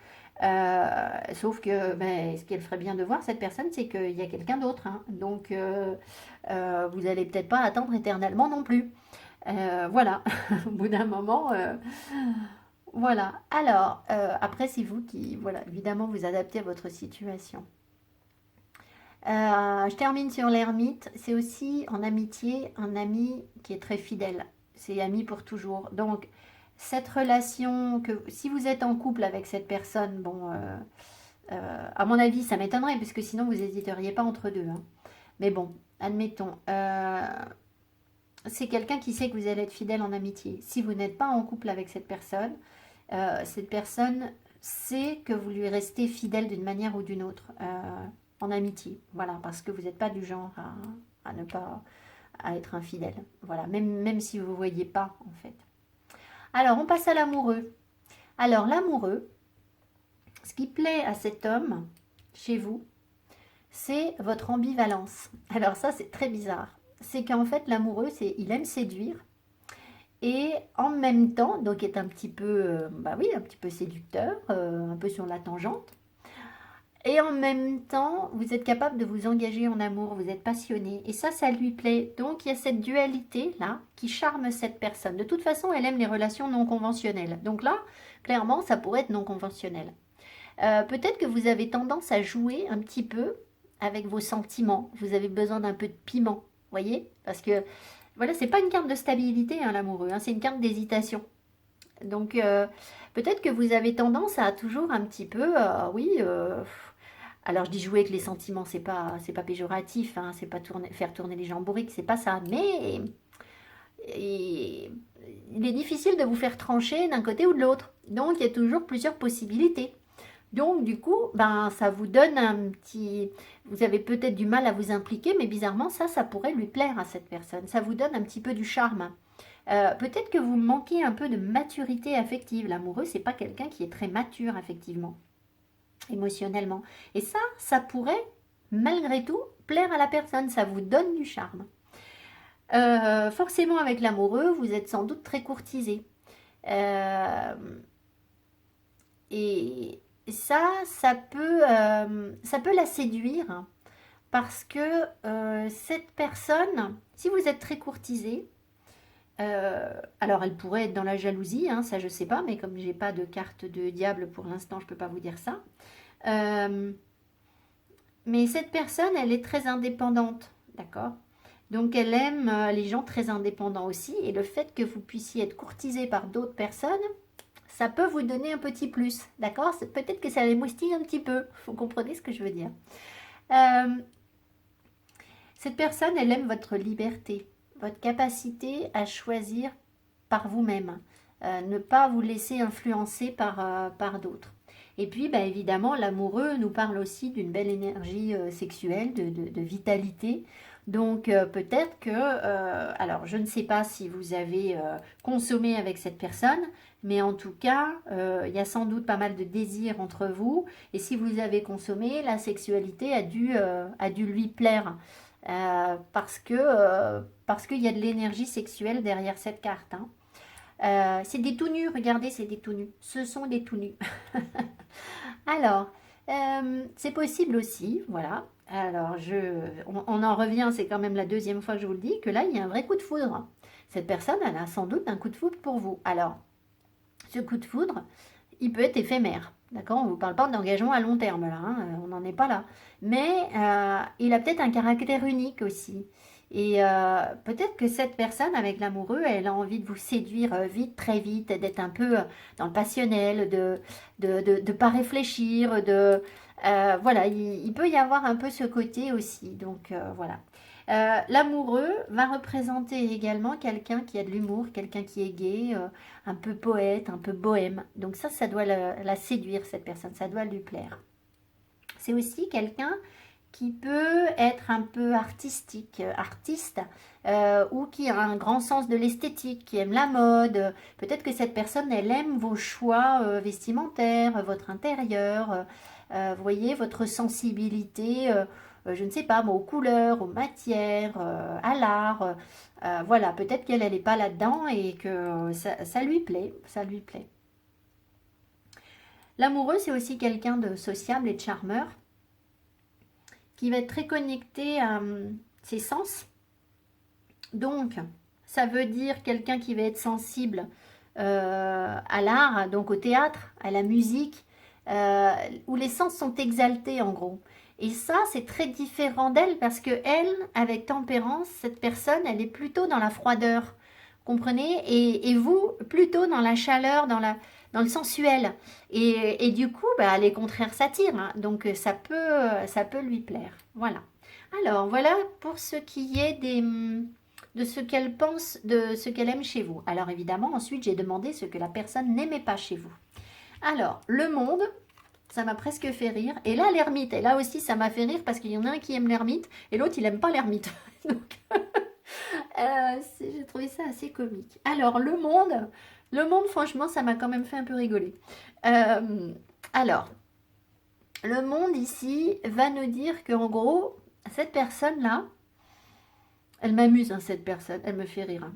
Sauf que ben, ce qu'elle ferait bien de voir, cette personne, c'est qu'il y a quelqu'un d'autre, hein. Donc, vous n'allez peut-être pas attendre éternellement non plus. Voilà, au bout d'un moment, voilà. Alors, après, c'est vous qui, voilà, évidemment, vous adaptez à votre situation. Je termine sur l'ermite. C'est aussi en amitié un ami qui est très fidèle. C'est ami pour toujours. Donc, cette relation que si vous êtes en couple avec cette personne, bon, à mon avis, ça m'étonnerait puisque sinon vous n'hésiteriez pas entre deux, hein. Mais bon, admettons, c'est quelqu'un qui sait que vous allez être fidèle en amitié. Si vous n'êtes pas en couple avec cette personne sait que vous lui restez fidèle d'une manière ou d'une autre en amitié. Voilà, parce que vous n'êtes pas du genre à ne pas à être infidèle. Voilà, même si vous ne voyez pas en fait. Alors, on passe à l'amoureux. Alors, l'amoureux, ce qui plaît à cet homme chez vous, c'est votre ambivalence. Alors ça, c'est très bizarre. C'est qu'en fait, l'amoureux, il aime séduire et en même temps, donc est un petit peu, bah oui, un petit peu séducteur, un peu sur la tangente. Et en même temps, vous êtes capable de vous engager en amour, vous êtes passionné. Et ça lui plaît. Donc, il y a cette dualité-là qui charme cette personne. De toute façon, elle aime les relations non conventionnelles. Donc là, clairement, ça pourrait être non conventionnel. Peut-être que vous avez tendance à jouer un petit peu avec vos sentiments. Vous avez besoin d'un peu de piment, voyez? Parce que, voilà, c'est pas une carte de stabilité, hein, l'amoureux, hein, c'est une carte d'hésitation. Donc, peut-être que vous avez tendance à toujours un petit peu, oui, alors je dis jouer avec les sentiments, c'est pas péjoratif, hein, c'est pas faire tourner les gens bourriques, c'est pas ça. Mais il est difficile de vous faire trancher d'un côté ou de l'autre. Donc il y a toujours plusieurs possibilités. Donc du coup, ben ça vous donne un petit, vous avez peut-être du mal à vous impliquer, mais bizarrement ça pourrait lui plaire à cette personne. Ça vous donne un petit peu du charme. Peut-être que vous manquez un peu de maturité affective. L'amoureux, c'est pas quelqu'un qui est très mature effectivement émotionnellement. Et ça pourrait, malgré tout, plaire à la personne. Ça vous donne du charme. Forcément, avec l'amoureux, vous êtes sans doute très courtisé. Euh, et ça peut la séduire parce que cette personne, si vous êtes très courtisé, alors elle pourrait être dans la jalousie, hein, ça je sais pas, mais comme j'ai pas de carte de diable pour l'instant, je peux pas vous dire ça. Euh, mais cette personne, elle est très indépendante, d'accord? Donc elle aime les gens très indépendants aussi, et le fait que vous puissiez être courtisé par d'autres personnes, ça peut vous donner un petit plus, d'accord? Peut-être que ça les moustille un petit peu, vous comprenez ce que je veux dire. Euh, cette personne, elle aime votre liberté, votre capacité à choisir par vous-même, ne pas vous laisser influencer par d'autres. Et puis, bah, évidemment, l'amoureux nous parle aussi d'une belle énergie sexuelle, de vitalité. Donc, peut-être que, alors, je ne sais pas si vous avez consommé avec cette personne, mais en tout cas, il y a sans doute pas mal de désirs entre vous. Et si vous avez consommé, la sexualité a dû lui plaire. Parce qu'il y a de l'énergie sexuelle derrière cette carte. Hein. C'est des tout nus, regardez, c'est des tout nus. Ce sont des tout nus. Alors, c'est possible aussi, voilà. Alors, on en revient, c'est quand même la deuxième fois que je vous le dis, que là, il y a un vrai coup de foudre. Cette personne, elle a sans doute un coup de foudre pour vous. Alors, ce coup de foudre, il peut être éphémère. D'accord? On ne vous parle pas d'engagement à long terme, là. Hein, on n'en est pas là. Mais il a peut-être un caractère unique aussi. Et peut-être que cette personne, avec l'amoureux, elle a envie de vous séduire vite, très vite, d'être un peu dans le passionnel, de pas réfléchir, voilà, il peut y avoir un peu ce côté aussi. Donc voilà. L'amoureux va représenter également quelqu'un qui a de l'humour, quelqu'un qui est gai, un peu poète, un peu bohème. Donc ça doit la séduire, cette personne, ça doit lui plaire. C'est aussi quelqu'un qui peut être un peu artistique, artiste, ou qui a un grand sens de l'esthétique, qui aime la mode. Peut-être que cette personne, elle aime vos choix vestimentaires, votre intérieur, vous voyez, votre sensibilité, je ne sais pas, moi, aux couleurs, aux matières, à l'art. Voilà, peut-être qu'elle n'est pas là-dedans et que ça lui plaît, ça lui plaît. L'amoureux, c'est aussi quelqu'un de sociable et de charmeur qui va être très connecté à ses sens. Donc, ça veut dire quelqu'un qui va être sensible à l'art, donc au théâtre, à la musique, où les sens sont exaltés en gros. Et ça, c'est très différent d'elle parce que elle, avec tempérance, cette personne, elle est plutôt dans la froideur, comprenez? Et vous, plutôt dans la chaleur, dans le sensuel. Et du coup, bah, les contraires s'attirent, hein. Donc ça peut lui plaire. Voilà. Alors, voilà pour ce qui est de ce qu'elle pense, de ce qu'elle aime chez vous. Alors évidemment, ensuite, j'ai demandé ce que la personne n'aimait pas chez vous. Alors, le monde, ça m'a presque fait rire. Et là, l'ermite, et là aussi, ça m'a fait rire parce qu'il y en a un qui aime l'ermite et l'autre, il n'aime pas l'ermite. Donc, j'ai trouvé ça assez comique. Alors, le monde, franchement, ça m'a quand même fait un peu rigoler. Alors, le monde ici va nous dire qu'en gros, cette personne-là, elle m'amuse, hein, cette personne, elle me fait rire. Hein.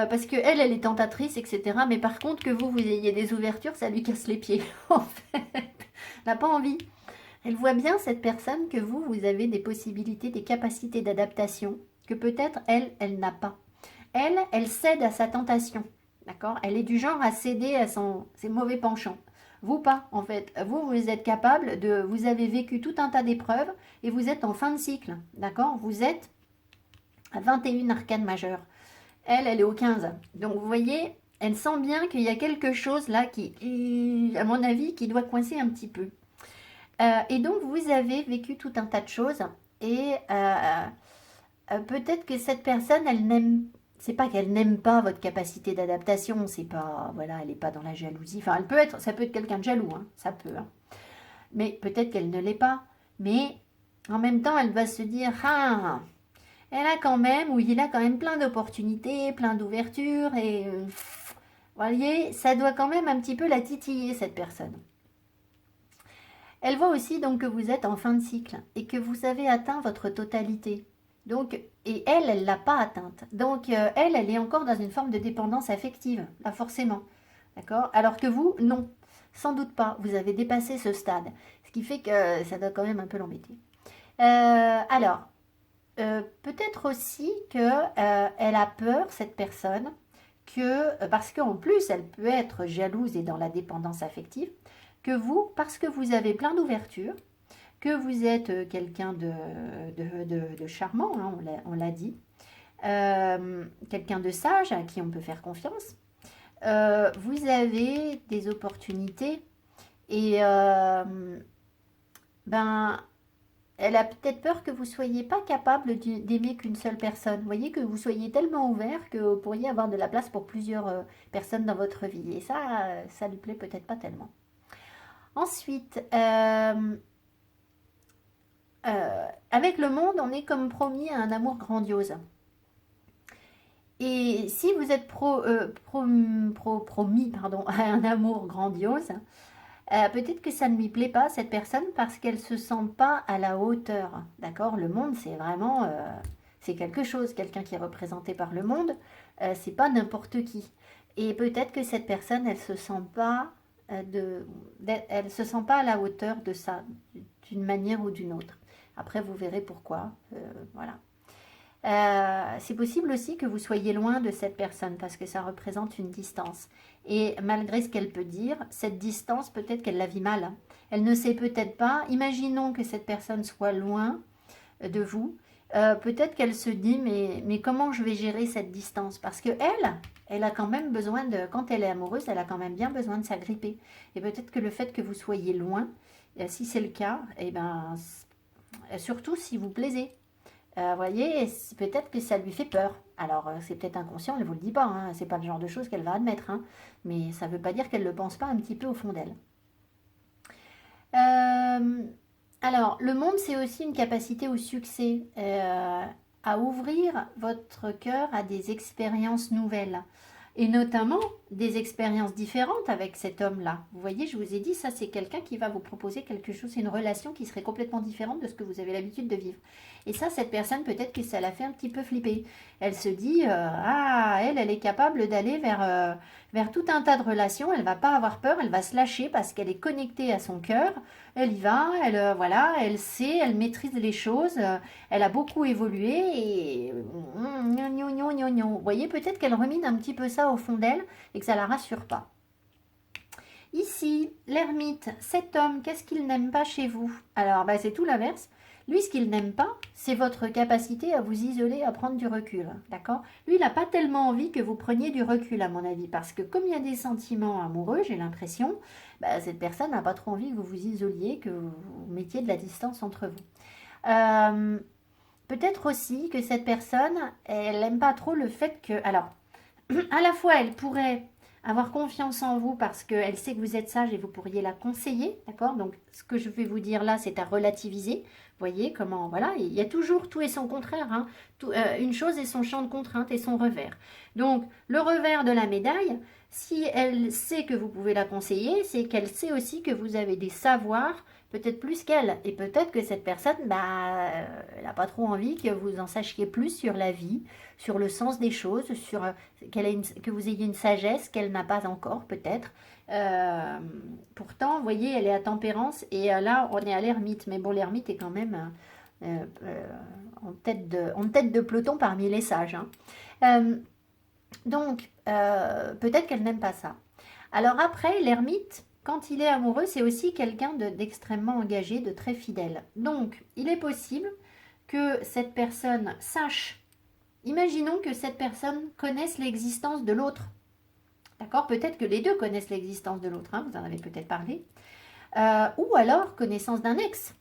Parce que elle est tentatrice, etc. Mais par contre, que vous ayez des ouvertures, ça lui casse les pieds, en fait. Elle n'a pas envie. Elle voit bien, cette personne, que vous avez des possibilités, des capacités d'adaptation, que peut-être elle n'a pas. Elle cède à sa tentation, d'accord? Elle est du genre à céder à ses mauvais penchants. Vous pas, en fait. Vous êtes capable vous avez vécu tout un tas d'épreuves et vous êtes en fin de cycle, d'accord? Vous êtes à 21 arcanes majeures. Elle est au 15. Donc, vous voyez, elle sent bien qu'il y a quelque chose là qui, à mon avis, qui doit coincer un petit peu. Et donc, vous avez vécu tout un tas de choses et peut-être que cette personne, elle n'aime c'est pas qu'elle n'aime pas votre capacité d'adaptation, c'est pas, voilà, elle n'est pas dans la jalousie. Enfin, ça peut être quelqu'un de jaloux, hein, ça peut. Hein. Mais peut-être qu'elle ne l'est pas. Mais en même temps, elle va se dire, ah, elle a quand même, ou il a quand même plein d'opportunités, plein d'ouvertures, et vous voyez, ça doit quand même un petit peu la titiller, cette personne. Elle voit aussi donc que vous êtes en fin de cycle et que vous avez atteint votre totalité. Donc, et elle ne l'a pas atteinte. Donc, elle est encore dans une forme de dépendance affective, là forcément. D'accord? Alors que vous, non. Sans doute pas. Vous avez dépassé ce stade. Ce qui fait que ça doit quand même un peu l'embêter. Alors, peut-être aussi que elle a peur, cette personne, que parce qu'en plus, elle peut être jalouse et dans la dépendance affective, que vous, parce que vous avez plein d'ouverture, que vous êtes quelqu'un de charmant, hein, on l'a dit, quelqu'un de sage à qui on peut faire confiance, vous avez des opportunités et ben, elle a peut-être peur que vous ne soyez pas capable d'aimer qu'une seule personne. Vous voyez, que vous soyez tellement ouvert que vous pourriez avoir de la place pour plusieurs personnes dans votre vie. Et ça lui plaît peut-être pas tellement. Ensuite, avec le monde, on est comme promis à un amour grandiose. Et si vous êtes promis pardon, à un amour grandiose, peut-être que ça ne lui plaît pas, cette personne, parce qu'elle ne se sent pas à la hauteur. D'accord? Le monde, c'est vraiment... c'est quelque chose. Quelqu'un qui est représenté par le monde, c'est pas n'importe qui. Et peut-être que cette personne, elle se sent pas elle se sent pas à la hauteur de ça, d'une manière ou d'une autre. Après, vous verrez pourquoi. Voilà. C'est possible aussi que vous soyez loin de cette personne parce que ça représente une distance. Et malgré ce qu'elle peut dire, cette distance, peut-être qu'elle la vit mal. Elle ne sait peut-être pas. Imaginons que cette personne soit loin de vous. Peut-être qu'elle se dit, mais comment je vais gérer cette distance? Parce que elle a quand même besoin de, quand elle est amoureuse, elle a quand même bien besoin de s'agripper. Et peut-être que le fait que vous soyez loin, si c'est le cas, et ben, surtout si vous plaisez. Voyez, peut-être que ça lui fait peur. Alors, c'est peut-être inconscient, elle ne vous le dit pas, hein, c'est pas le genre de choses qu'elle va admettre, hein, mais ça ne veut pas dire qu'elle ne le pense pas un petit peu au fond d'elle. Alors, le monde, c'est aussi une capacité au succès, à ouvrir votre cœur à des expériences nouvelles. Et notamment des expériences différentes avec cet homme-là. Vous voyez, je vous ai dit, ça c'est quelqu'un qui va vous proposer quelque chose, c'est une relation qui serait complètement différente de ce que vous avez l'habitude de vivre. Et ça, cette personne, peut-être que ça l'a fait un petit peu flipper. Elle se dit, ah, elle est capable d'aller vers tout un tas de relations, elle va pas avoir peur, elle va se lâcher parce qu'elle est connectée à son cœur, elle y va, voilà, elle sait, elle maîtrise les choses, elle a beaucoup évolué et vous voyez, peut-être qu'elle remine un petit peu ça au fond d'elle et que ça la rassure pas. Ici, l'ermite, cet homme, qu'est-ce qu'il n'aime pas chez vous? Alors, c'est tout l'inverse. Lui, ce qu'il n'aime pas, c'est votre capacité à vous isoler, à prendre du recul. D'accord? Lui, il n'a pas tellement envie que vous preniez du recul, à mon avis, parce que comme il y a des sentiments amoureux, j'ai l'impression, cette personne n'a pas trop envie que vous vous isoliez, que vous mettiez de la distance entre vous. Peut-être aussi que cette personne, elle n'aime pas trop le fait que... Alors, à la fois, elle pourrait avoir confiance en vous parce qu'elle sait que vous êtes sage et vous pourriez la conseiller, d'accord? Donc, ce que je vais vous dire là, c'est à relativiser. Vous voyez comment, voilà, il y a toujours tout et son contraire, hein. Une chose est son champ de contrainte et son revers. Donc, le revers de la médaille, si elle sait que vous pouvez la conseiller, c'est qu'elle sait aussi que vous avez des savoirs, peut-être plus qu'elle. Et peut-être que cette personne, elle n'a pas trop envie que vous en sachiez plus sur la vie, sur le sens des choses, sur que vous ayez une sagesse qu'elle n'a pas encore, peut-être. Pourtant, vous voyez, elle est à tempérance et là, on est à l'ermite. Mais bon, l'ermite est quand même en tête de peloton parmi les sages, hein. Donc, peut-être qu'elle n'aime pas ça. Alors après, l'ermite, quand il est amoureux, c'est aussi quelqu'un d'extrêmement engagé, de très fidèle. Donc, il est possible que cette personne sache. Imaginons que cette personne connaisse l'existence de l'autre. D'accord? Peut-être que les deux connaissent l'existence de l'autre, hein, vous en avez peut-être parlé. Ou alors connaissance d'un ex.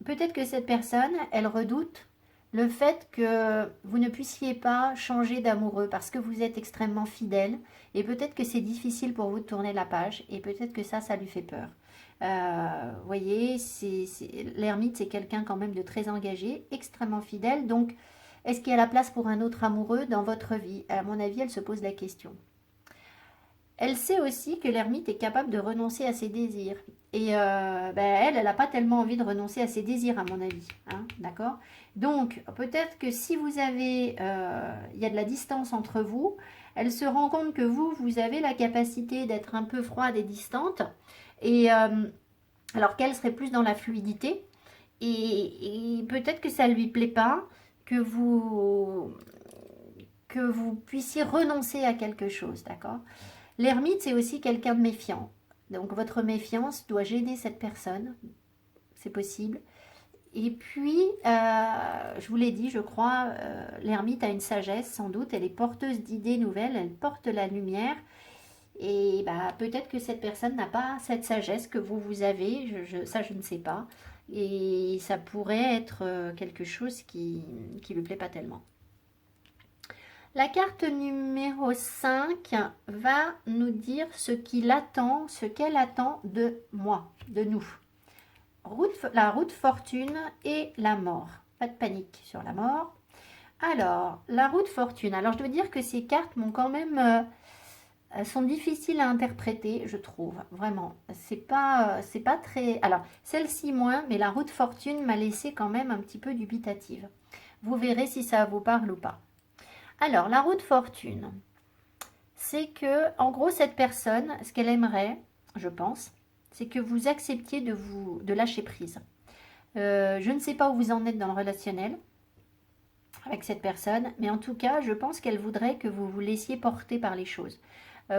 Peut-être que cette personne, elle redoute le fait que vous ne puissiez pas changer d'amoureux parce que vous êtes extrêmement fidèle et peut-être que c'est difficile pour vous de tourner la page et peut-être que ça lui fait peur. Vous voyez, l'ermite, c'est quelqu'un quand même de très engagé, extrêmement fidèle. Donc, est-ce qu'il y a la place pour un autre amoureux dans votre vie? À mon avis, elle se pose la question. Elle sait aussi que l'ermite est capable de renoncer à ses désirs. Et elle n'a pas tellement envie de renoncer à ses désirs, à mon avis. Hein, d'accord? Donc, peut-être que si vous avez... il y a de la distance entre vous, elle se rend compte que vous avez la capacité d'être un peu froide et distante. Et alors qu'elle serait plus dans la fluidité. et peut-être que ça ne lui plaît pas que vous puissiez renoncer à quelque chose, d'accord? L'ermite, c'est aussi quelqu'un de méfiant. Donc votre méfiance doit gêner cette personne, c'est possible. Et puis, je vous l'ai dit, je crois, l'ermite a une sagesse, sans doute. Elle est porteuse d'idées nouvelles, elle porte la lumière. Et bah, peut-être que cette personne n'a pas cette sagesse que vous avez, ça je ne sais pas. Et ça pourrait être quelque chose qui ne lui plaît pas tellement. La carte numéro 5 va nous dire ce qu'il attend, ce qu'elle attend de moi, de nous. La route fortune et la mort. Pas de panique sur la mort. Alors, la route fortune. Alors, je dois dire que ces cartes m'ont quand même... sont difficiles à interpréter, je trouve, vraiment. C'est pas très... Alors, celle-ci moins, mais la route fortune m'a laissé quand même un petit peu dubitative. Vous verrez si ça vous parle ou pas. Alors, la route fortune, c'est que, en gros, cette personne, ce qu'elle aimerait, je pense, c'est que vous acceptiez de lâcher prise. Je ne sais pas où vous en êtes dans le relationnel avec cette personne, mais en tout cas, je pense qu'elle voudrait que vous vous laissiez porter par les choses.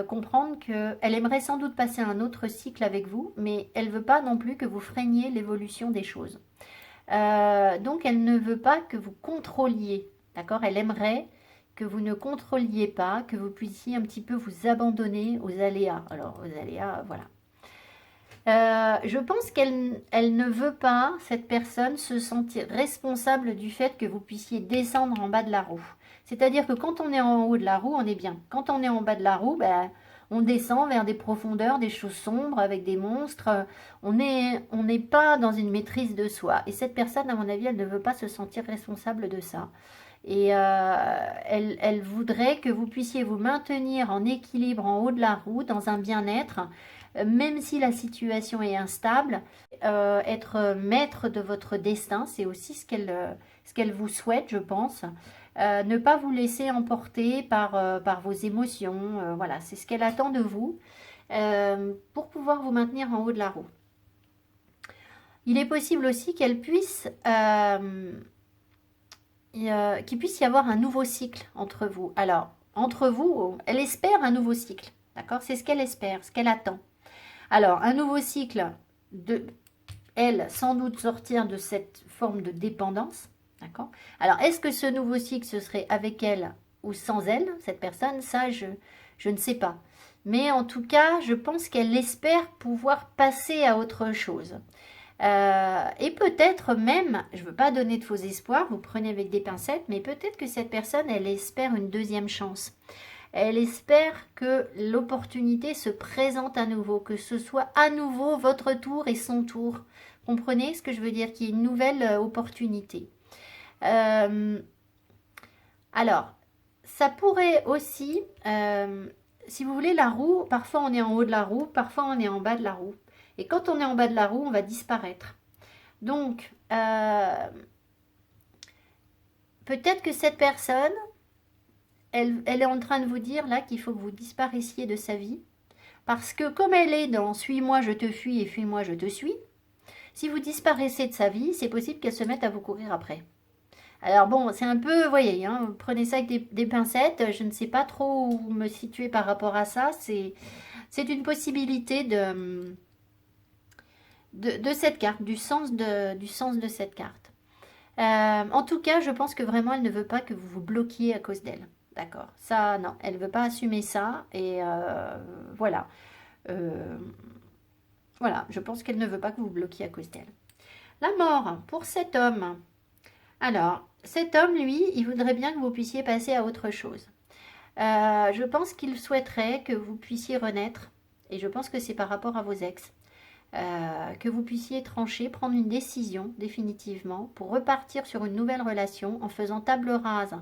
Comprendre qu'elle aimerait sans doute passer un autre cycle avec vous, mais elle ne veut pas non plus que vous freiniez l'évolution des choses. Donc, elle ne veut pas que vous contrôliez, d'accord? Elle aimerait que vous ne contrôliez pas, que vous puissiez un petit peu vous abandonner aux aléas. Alors, aux aléas, voilà. Je pense qu'elle ne veut pas, cette personne, se sentir responsable du fait que vous puissiez descendre en bas de la roue. C'est-à-dire que quand on est en haut de la roue, on est bien. Quand on est en bas de la roue, ben, on descend vers des profondeurs, des choses sombres, avec des monstres. On n'est pas dans une maîtrise de soi. Et cette personne, à mon avis, elle ne veut pas se sentir responsable de ça. Et elle voudrait que vous puissiez vous maintenir en équilibre en haut de la roue, dans un bien-être, même si la situation est instable. Être maître de votre destin, c'est aussi ce qu'elle vous souhaite, je pense. Ne pas vous laisser emporter par vos émotions. Voilà, c'est ce qu'elle attend de vous pour pouvoir vous maintenir en haut de la roue. Il est possible aussi qu'elle puisse... qu'il puisse y avoir un nouveau cycle entre vous. Alors, entre vous, elle espère un nouveau cycle, d'accord? C'est ce qu'elle espère, ce qu'elle attend. Alors, un nouveau cycle de elle, sans doute sortir de cette forme de dépendance, d'accord? Alors, est-ce que ce nouveau cycle, ce serait avec elle ou sans elle, cette personne? Ça, je ne sais pas. Mais en tout cas, je pense qu'elle espère pouvoir passer à autre chose. Et peut-être même, je ne veux pas donner de faux espoirs, vous prenez avec des pincettes, mais peut-être que cette personne, elle espère une deuxième chance. Elle espère que l'opportunité se présente à nouveau, que ce soit à nouveau votre tour et son tour. Comprenez ce que je veux dire, qu'il y ait une nouvelle opportunité. Alors, ça pourrait aussi, si vous voulez, la roue, parfois on est en haut de la roue, parfois on est en bas de la roue. Et quand on est en bas de la roue, on va disparaître. Donc, peut-être que cette personne, elle est en train de vous dire là qu'il faut que vous disparaissiez de sa vie. Parce que comme elle est dans « suis-moi, je te fuis et fuis-moi, je te suis », si vous disparaissez de sa vie, c'est possible qu'elle se mette à vous courir après. Alors bon, c'est un peu, vous voyez, hein, vous prenez ça avec des pincettes, je ne sais pas trop où me situer par rapport à ça. C'est une possibilité de cette carte, du sens de cette carte. En tout cas, je pense que vraiment, elle ne veut pas que vous vous bloquiez à cause d'elle. D'accord. Ça, non, elle ne veut pas assumer ça. Et voilà. Voilà, je pense qu'elle ne veut pas que vous vous bloquiez à cause d'elle. La mort, pour cet homme. Alors, cet homme, lui, il voudrait bien que vous puissiez passer à autre chose. Je pense qu'il souhaiterait que vous puissiez renaître. Et je pense que c'est par rapport à vos ex. Que vous puissiez trancher, prendre une décision définitivement pour repartir sur une nouvelle relation en faisant table rase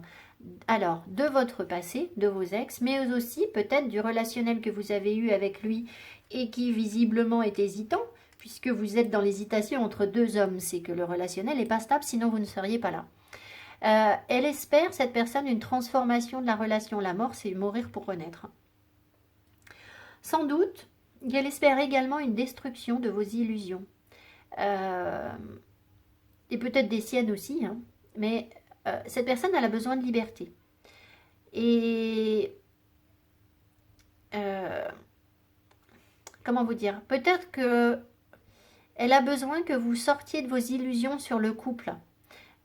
alors de votre passé, de vos ex, mais aussi peut-être du relationnel que vous avez eu avec lui et qui visiblement est hésitant, puisque vous êtes dans l'hésitation entre deux hommes, c'est que le relationnel n'est pas stable, sinon vous ne seriez pas là. Elle espère, cette personne, une transformation de la relation. La mort, c'est mourir pour renaître. Sans doute, elle espère également une destruction de vos illusions. et peut-être des siennes aussi, hein, mais cette personne, elle a besoin de liberté. Et euh, comment vous dire? Peut-être que elle a besoin que vous sortiez de vos illusions sur le couple.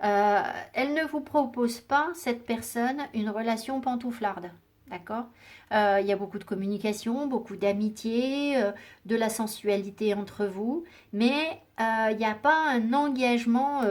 Euh, Elle ne vous propose pas, cette personne, une relation pantouflarde. D'accord. Il y a beaucoup de communication, beaucoup d'amitié, de la sensualité entre vous, mais il n'y a pas un engagement.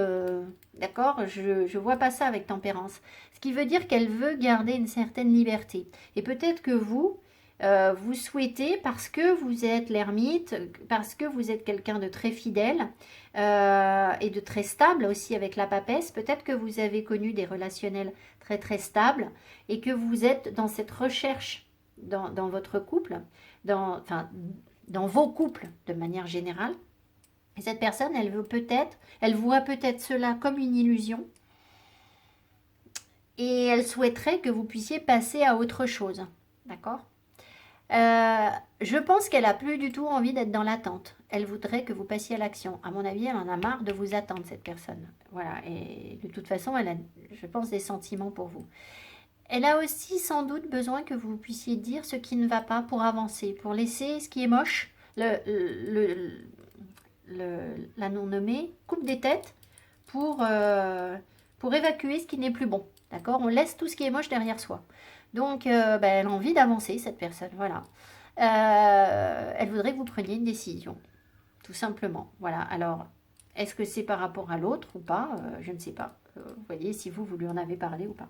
D'accord. Je vois pas ça avec Tempérance. Ce qui veut dire qu'elle veut garder une certaine liberté. Et peut-être que vous, vous souhaitez, parce que vous êtes l'ermite, parce que vous êtes quelqu'un de très fidèle, et de très stable aussi avec la papesse. Peut-être que vous avez connu des relationnels très très stables et que vous êtes dans cette recherche dans votre couple, enfin, dans vos couples de manière générale. Et cette personne, elle voit peut-être cela comme une illusion et elle souhaiterait que vous puissiez passer à autre chose. D'accord. Je pense qu'elle a plus du tout envie d'être dans l'attente. Elle voudrait que vous passiez à l'action. À mon avis, elle en a marre de vous attendre, cette personne. Voilà. Et de toute façon, elle a, je pense, des sentiments pour vous. Elle a aussi sans doute besoin que vous puissiez dire ce qui ne va pas pour avancer, pour laisser ce qui est moche, la non-nommée, coupe des têtes, pour évacuer ce qui n'est plus bon. D'accord. On laisse tout ce qui est moche derrière soi. Donc, elle a envie d'avancer, cette personne. Voilà. Elle voudrait que vous preniez une décision. Tout simplement. Voilà. Alors, est-ce que c'est par rapport à l'autre ou pas? Je ne sais pas. Vous voyez si vous lui en avez parlé ou pas.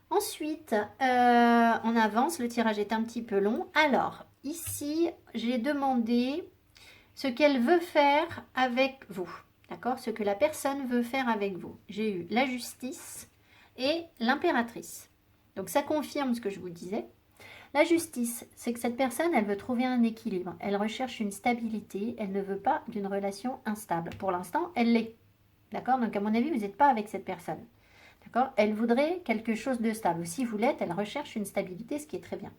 Ensuite, on avance. Le tirage est un petit peu long. Alors, ici, j'ai demandé ce qu'elle veut faire avec vous. D'accord. Ce que la personne veut faire avec vous. J'ai eu la justice et l'impératrice. Donc ça confirme ce que je vous disais. La justice, c'est que cette personne, elle veut trouver un équilibre. Elle recherche une stabilité. Elle ne veut pas d'une relation instable. Pour l'instant, elle l'est. D'accord. Donc à mon avis, vous n'êtes pas avec cette personne. D'accord. Elle voudrait quelque chose de stable. Si vous l'êtes, elle recherche une stabilité, ce qui est très bien.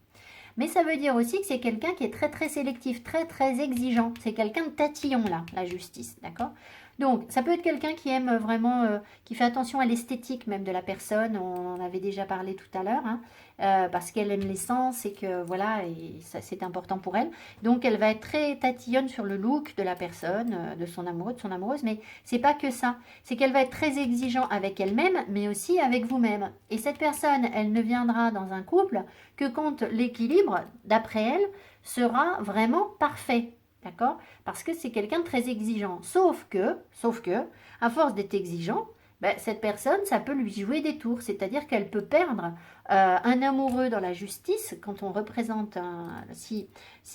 Mais ça veut dire aussi que c'est quelqu'un qui est très très sélectif, très très exigeant. C'est quelqu'un de tatillon là, la justice, d'accord. Donc ça peut être quelqu'un qui aime vraiment, qui fait attention à l'esthétique même de la personne. On en avait déjà parlé tout à l'heure, hein, parce qu'elle aime l'essence et que voilà, et ça c'est important pour elle. Donc elle va être très tatillonne sur le look de la personne, de son amoureux, de son amoureuse. Mais c'est pas que ça. C'est qu'elle va être très exigeante avec elle-même, mais aussi avec vous-même. Et cette personne, elle ne viendra dans un couple que quand l'équilibre, d'après elle, sera vraiment parfait. D'accord. Parce que c'est quelqu'un de très exigeant. Sauf que, à force d'être exigeant, cette personne, ça peut lui jouer des tours. C'est-à-dire qu'elle peut perdre un amoureux dans la justice. Quand on représente si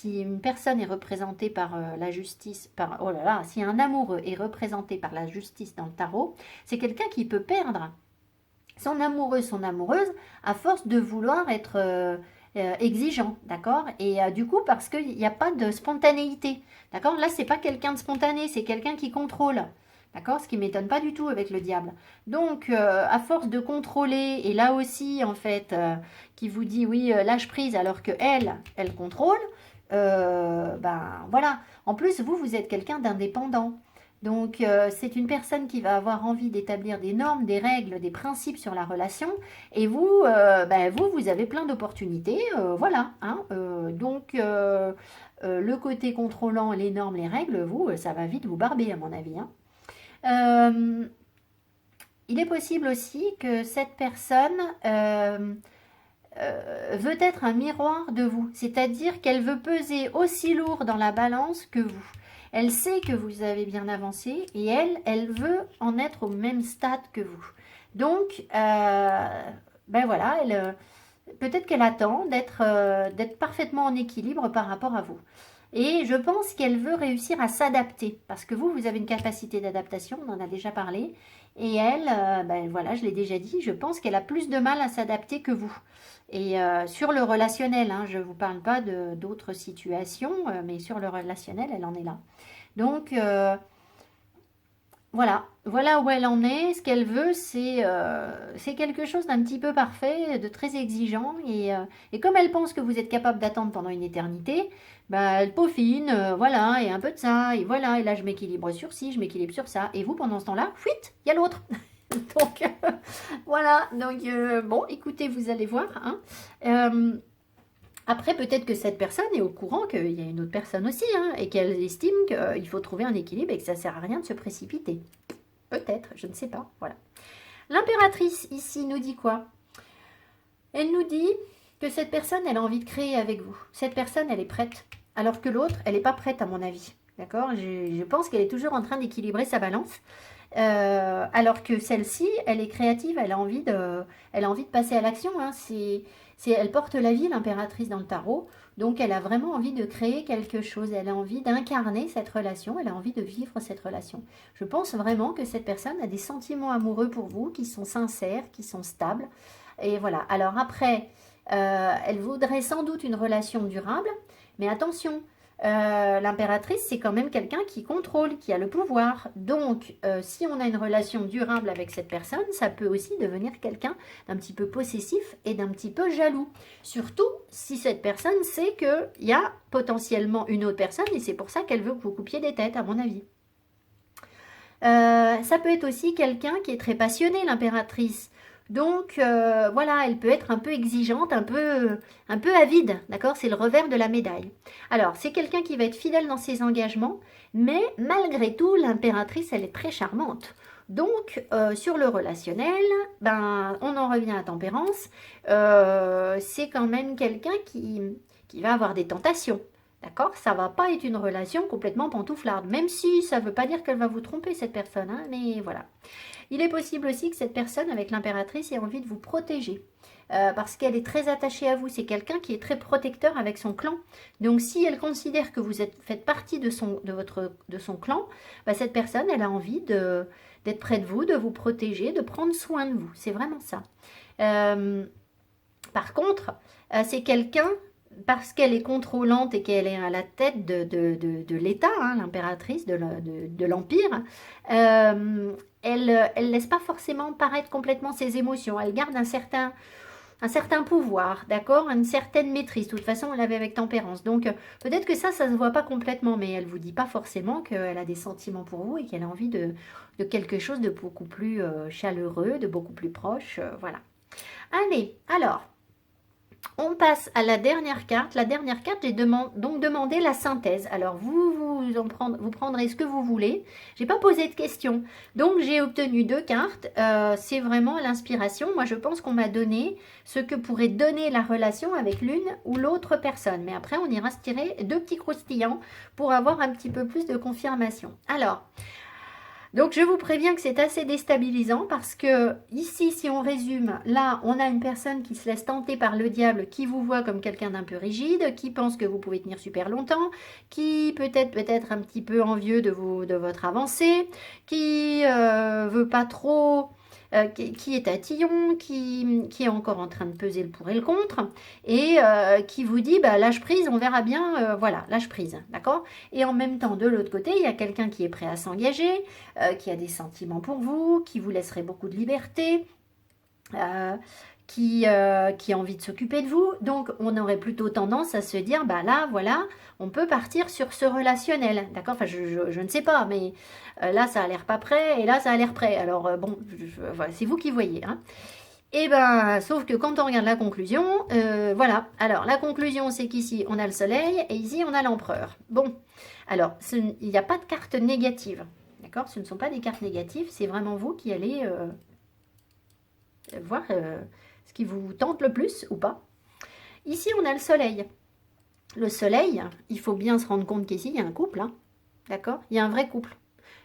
une personne est représentée par la justice, oh là là, si un amoureux est représenté par la justice dans le tarot, c'est quelqu'un qui peut perdre son amoureux, son amoureuse, à force de vouloir être exigeant, d'accord. Et du coup, parce qu'il n'y a pas de spontanéité, d'accord. Là, c'est pas quelqu'un de spontané, c'est quelqu'un qui contrôle, d'accord. Ce qui m'étonne pas du tout avec le diable. Donc, à force de contrôler, et là aussi, en fait, qui vous dit oui, lâche prise, alors que elle contrôle, voilà. En plus, vous êtes quelqu'un d'indépendant. Donc, c'est une personne qui va avoir envie d'établir des normes, des règles, des principes sur la relation. Et vous, vous avez plein d'opportunités. Voilà. Hein, donc, le côté contrôlant, les normes, les règles, vous, ça va vite vous barber, à mon avis. Hein. Il est possible aussi que cette personne veut être un miroir de vous. C'est-à-dire qu'elle veut peser aussi lourd dans la balance que vous. Elle sait que vous avez bien avancé et elle veut en être au même stade que vous. Donc, voilà, peut-être qu'elle attend d'être parfaitement en équilibre par rapport à vous. Et je pense qu'elle veut réussir à s'adapter parce que vous avez une capacité d'adaptation, on en a déjà parlé. Et elle, voilà, je l'ai déjà dit, je pense qu'elle a plus de mal à s'adapter que vous. Et sur le relationnel, hein, je ne vous parle pas d'autres situations, mais sur le relationnel, elle en est là. Donc, voilà où elle en est. Ce qu'elle veut, c'est quelque chose d'un petit peu parfait, de très exigeant. Et comme elle pense que vous êtes capable d'attendre pendant une éternité, bah, elle peaufine, voilà, et un peu de ça, et voilà. Et là, je m'équilibre sur ci, je m'équilibre sur ça. Et vous, pendant ce temps-là, fuite, il y a l'autre. Donc, voilà. Donc, bon, écoutez, vous allez voir. Hein. Après, peut-être que cette personne est au courant qu'il y a une autre personne aussi, hein, et qu'elle estime qu'il faut trouver un équilibre et que ça ne sert à rien de se précipiter. Peut-être, je ne sais pas. Voilà. L'impératrice, ici, nous dit quoi? Elle nous dit que cette personne, elle a envie de créer avec vous. Cette personne, elle est prête. Alors que l'autre, elle n'est pas prête, à mon avis. D'accord? Je pense qu'elle est toujours en train d'équilibrer sa balance. Alors que celle-ci, elle est créative, elle a envie de passer à l'action. Hein. Elle porte la vie, l'impératrice dans le tarot. Donc, elle a vraiment envie de créer quelque chose. Elle a envie d'incarner cette relation. Elle a envie de vivre cette relation. Je pense vraiment que cette personne a des sentiments amoureux pour vous qui sont sincères, qui sont stables. Et voilà. Alors après, elle voudrait sans doute une relation durable. Mais attention, l'impératrice, c'est quand même quelqu'un qui contrôle, qui a le pouvoir. Donc, si on a une relation durable avec cette personne, ça peut aussi devenir quelqu'un d'un petit peu possessif et d'un petit peu jaloux. Surtout si cette personne sait qu'il y a potentiellement une autre personne et c'est pour ça qu'elle veut que vous coupiez des têtes, à mon avis. Ça peut être aussi quelqu'un qui est très passionné, l'impératrice. Donc, voilà, elle peut être un peu exigeante, un peu avide, d'accord? C'est le revers de la médaille. Alors, c'est quelqu'un qui va être fidèle dans ses engagements, mais malgré tout, l'impératrice, elle est très charmante. Donc, sur le relationnel, ben, on en revient à Tempérance. C'est quand même quelqu'un qui va avoir des tentations. D'accord? Ça va pas être une relation complètement pantouflarde, même si ça ne veut pas dire qu'elle va vous tromper, cette personne, hein, mais voilà. Il est possible aussi que cette personne, avec l'impératrice, ait envie de vous protéger. Parce qu'elle est très attachée à vous. C'est quelqu'un qui est très protecteur avec son clan. Donc, si elle considère que vous faites partie de son clan, bah, cette personne, elle a envie d'être près de vous, de vous protéger, de prendre soin de vous. C'est vraiment ça. Par contre, c'est quelqu'un, parce qu'elle est contrôlante et qu'elle est à la tête de l'État, hein, l'impératrice de l'Empire, elle ne laisse pas forcément paraître complètement ses émotions. Elle garde un certain pouvoir, d'accord? Une certaine maîtrise. De toute façon, on l'avait avec Tempérance. Donc, peut-être que ça ne se voit pas complètement, mais elle ne vous dit pas forcément qu'elle a des sentiments pour vous et qu'elle a envie de quelque chose de beaucoup plus chaleureux, de beaucoup plus proche. Voilà. Allez, alors, on passe à la dernière carte. La dernière carte, j'ai donc demandé la synthèse. Alors, vous prendrez ce que vous voulez. Je n'ai pas posé de questions. Donc, j'ai obtenu 2 cartes. C'est vraiment l'inspiration. Moi, je pense qu'on m'a donné ce que pourrait donner la relation avec l'une ou l'autre personne. Mais après, on ira se tirer 2 petits croustillants pour avoir un petit peu plus de confirmation. Alors, donc je vous préviens que c'est assez déstabilisant parce que ici, si on résume, là, on a une personne qui se laisse tenter par le diable, qui vous voit comme quelqu'un d'un peu rigide, qui pense que vous pouvez tenir super longtemps, qui peut-être un petit peu envieux de votre avancée, qui veut pas trop, qui est tatillon, qui est encore en train de peser le pour et le contre, et qui vous dit, bah, lâche prise, on verra bien, voilà, lâche prise, d'accord? Et en même temps, de l'autre côté, il y a quelqu'un qui est prêt à s'engager, qui a des sentiments pour vous, qui vous laisserait beaucoup de liberté, qui a envie de s'occuper de vous. Donc, on aurait plutôt tendance à se dire, bah là, voilà, on peut partir sur ce relationnel, d'accord? Enfin, je ne sais pas, mais là, ça a l'air pas prêt, et là, ça a l'air prêt. Alors, bon, voilà, c'est vous qui voyez, hein. Et ben, sauf que quand on regarde la conclusion, voilà. Alors, la conclusion, c'est qu'ici, on a le soleil, et ici, on a l'empereur. Bon, alors, il n'y a pas de carte négative. D'accord? Ce ne sont pas des cartes négatives, c'est vraiment vous qui allez voir ce qui vous tente le plus ou pas. Ici, on a le soleil. Le soleil, il faut bien se rendre compte qu'ici, il y a un couple. Hein, d'accord? Il y a un vrai couple.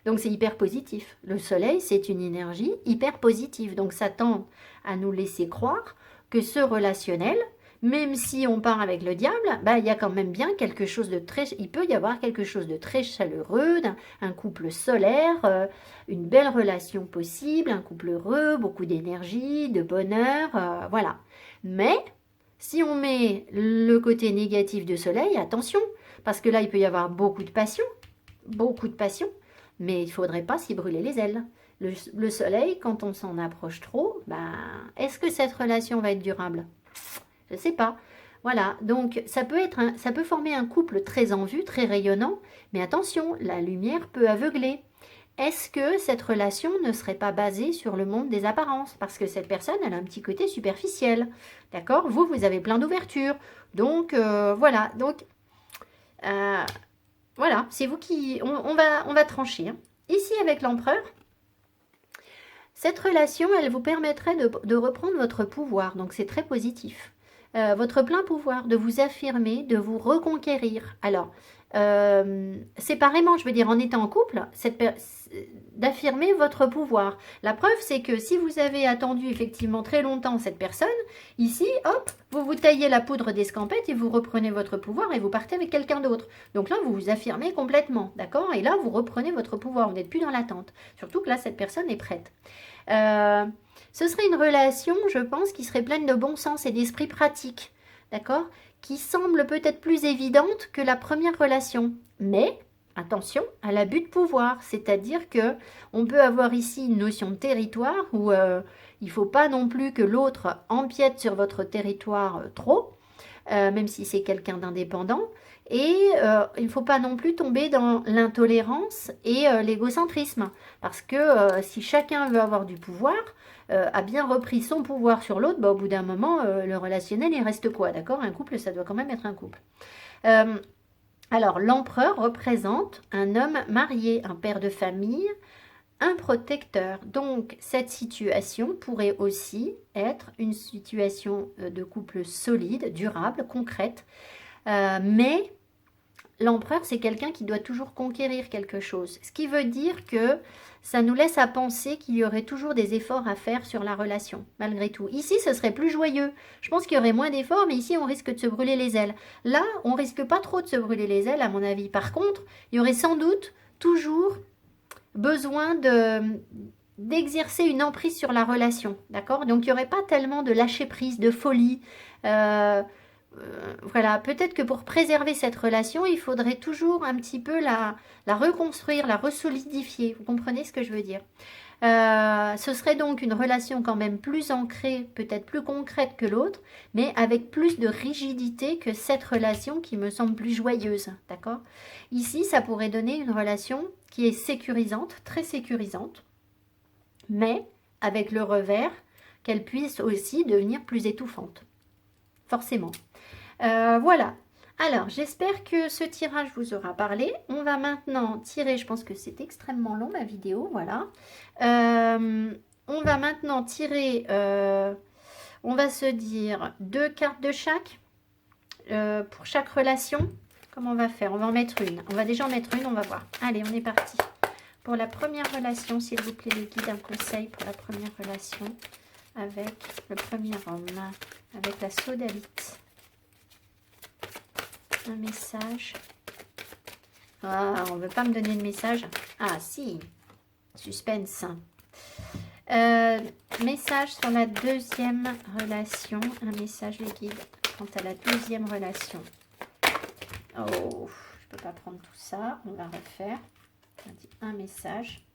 Donc, c'est hyper positif. Le soleil, c'est une énergie hyper positive. Donc, ça tend à nous laisser croire que ce relationnel, même si on part avec le diable, bah, il y a quand même bien quelque chose de très... Il peut y avoir quelque chose de très chaleureux, un couple solaire, une belle relation possible, un couple heureux, beaucoup d'énergie, de bonheur, voilà. Mais, si on met le côté négatif du soleil, attention, parce que là, il peut y avoir beaucoup de passion, mais il ne faudrait pas s'y brûler les ailes. Le soleil, quand on s'en approche trop, ben, est-ce que cette relation va être durable? Je ne sais pas. Voilà, donc ça peut former un couple très en vue, très rayonnant, mais attention, la lumière peut aveugler. Est-ce que cette relation ne serait pas basée sur le monde des apparences? Parce que cette personne, elle a un petit côté superficiel. D'accord? Vous avez plein d'ouverture. Donc, voilà. Donc, euh, voilà, c'est vous qui... On va trancher. Hein. Ici, avec l'empereur, cette relation, elle vous permettrait de reprendre votre pouvoir. Donc, c'est très positif. Votre plein pouvoir, de vous affirmer, de vous reconquérir. Alors, séparément, je veux dire, en étant en couple, d'affirmer votre pouvoir. La preuve, c'est que si vous avez attendu effectivement très longtemps cette personne, ici, hop, vous vous taillez la poudre d'escampette et vous reprenez votre pouvoir et vous partez avec quelqu'un d'autre. Donc là, vous vous affirmez complètement, d'accord? Et là, vous reprenez votre pouvoir, vous n'êtes plus dans l'attente. Surtout que là, cette personne est prête. Ce serait une relation, je pense, qui serait pleine de bon sens et d'esprit pratique, d'accord? Qui semble peut-être plus évidente que la première relation. Mais, attention à l'abus de pouvoir, c'est-à-dire que on peut avoir ici une notion de territoire où il ne faut pas non plus que l'autre empiète sur votre territoire trop, même si c'est quelqu'un d'indépendant. Et il ne faut pas non plus tomber dans l'intolérance et l'égocentrisme. Parce que si chacun veut avoir du pouvoir, a bien repris son pouvoir sur l'autre, bah, au bout d'un moment, le relationnel, il reste quoi, d'accord? Un couple, ça doit quand même être un couple. Alors, l'empereur représente un homme marié, un père de famille, un protecteur. Donc, cette situation pourrait aussi être une situation de couple solide, durable, concrète. Mais l'empereur, c'est quelqu'un qui doit toujours conquérir quelque chose. Ce qui veut dire que ça nous laisse à penser qu'il y aurait toujours des efforts à faire sur la relation, malgré tout. Ici, ce serait plus joyeux. Je pense qu'il y aurait moins d'efforts, mais ici, on risque de se brûler les ailes. Là, on risque pas trop de se brûler les ailes, à mon avis. Par contre, il y aurait sans doute toujours besoin d'exercer une emprise sur la relation, d'accord? Donc, il n'y aurait pas tellement de lâcher prise, de folie. Voilà, peut-être que pour préserver cette relation, il faudrait toujours un petit peu la reconstruire, la resolidifier. Vous comprenez ce que je veux dire? Ce serait donc une relation quand même plus ancrée, peut-être plus concrète que l'autre, mais avec plus de rigidité que cette relation qui me semble plus joyeuse, d'accord? Ici, ça pourrait donner une relation qui est sécurisante, très sécurisante, mais avec le revers qu'elle puisse aussi devenir plus étouffante, forcément. Voilà. Alors, j'espère que ce tirage vous aura parlé. On va maintenant tirer, je pense que c'est extrêmement long ma vidéo, voilà. On va maintenant tirer, on va se dire 2 cartes de chaque, pour chaque relation. Comment on va faire? On va en mettre une. On va déjà en mettre une, on va voir. Allez, on est parti. Pour la première relation, s'il vous plaît, les guides, un conseil pour la première relation avec le premier homme, avec la sodalite. Un message. Ah, on ne veut pas me donner de message. Ah, si. Suspense. Message sur la deuxième relation. Un message, les guides, quant à la deuxième relation. Oh, je ne peux pas prendre tout ça. On va refaire. On dit un message.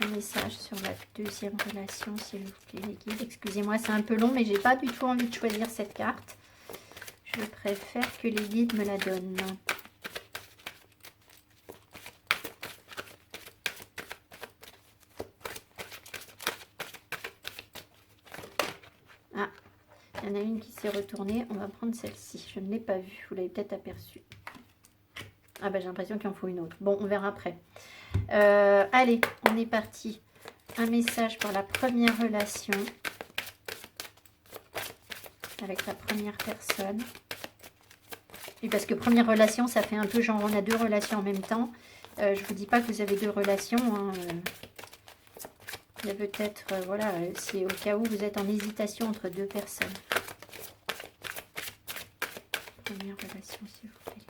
Un message sur la deuxième relation, s'il vous plaît, les guides. Excusez-moi, c'est un peu long, mais j'ai pas du tout envie de choisir cette carte. Je préfère que les guides me la donnent. Ah, il y en a une qui s'est retournée. On va prendre celle-ci. Je ne l'ai pas vue. Vous l'avez peut-être aperçue. Ah ben j'ai l'impression qu'il en faut une autre. Bon, on verra après. Allez, on est parti. Un message pour la première relation. Avec la première personne. Et parce que première relation, ça fait un peu genre on a 2 relations en même temps. Je vous dis pas que vous avez 2 relations. Hein, il y a peut-être, voilà, c'est au cas où vous êtes en hésitation entre 2 personnes. Première relation, s'il vous plaît.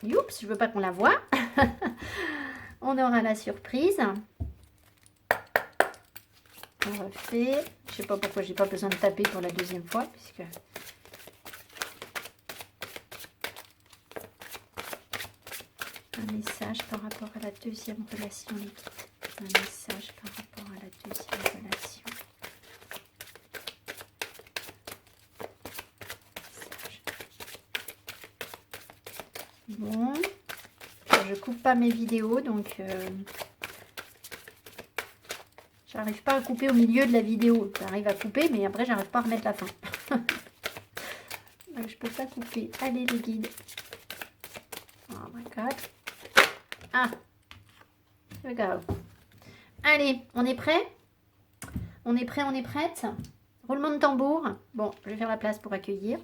Youps, je veux pas qu'on la voie. On aura la surprise. On refait. Je sais pas pourquoi j'ai pas besoin de taper pour la deuxième fois, puisque Un message par rapport à la deuxième relation, les guides. Un message par rapport à la deuxième relation. Bon, je coupe pas mes vidéos, donc j'arrive pas à couper au milieu de la vidéo. J'arrive à couper, mais après j'arrive pas à remettre la fin. Donc je peux pas couper. Allez les guides. Oh my god. Ah, regarde. Allez, on est prêt? On est prêt, on est prête? Roulement de tambour. Bon, je vais faire la place pour accueillir.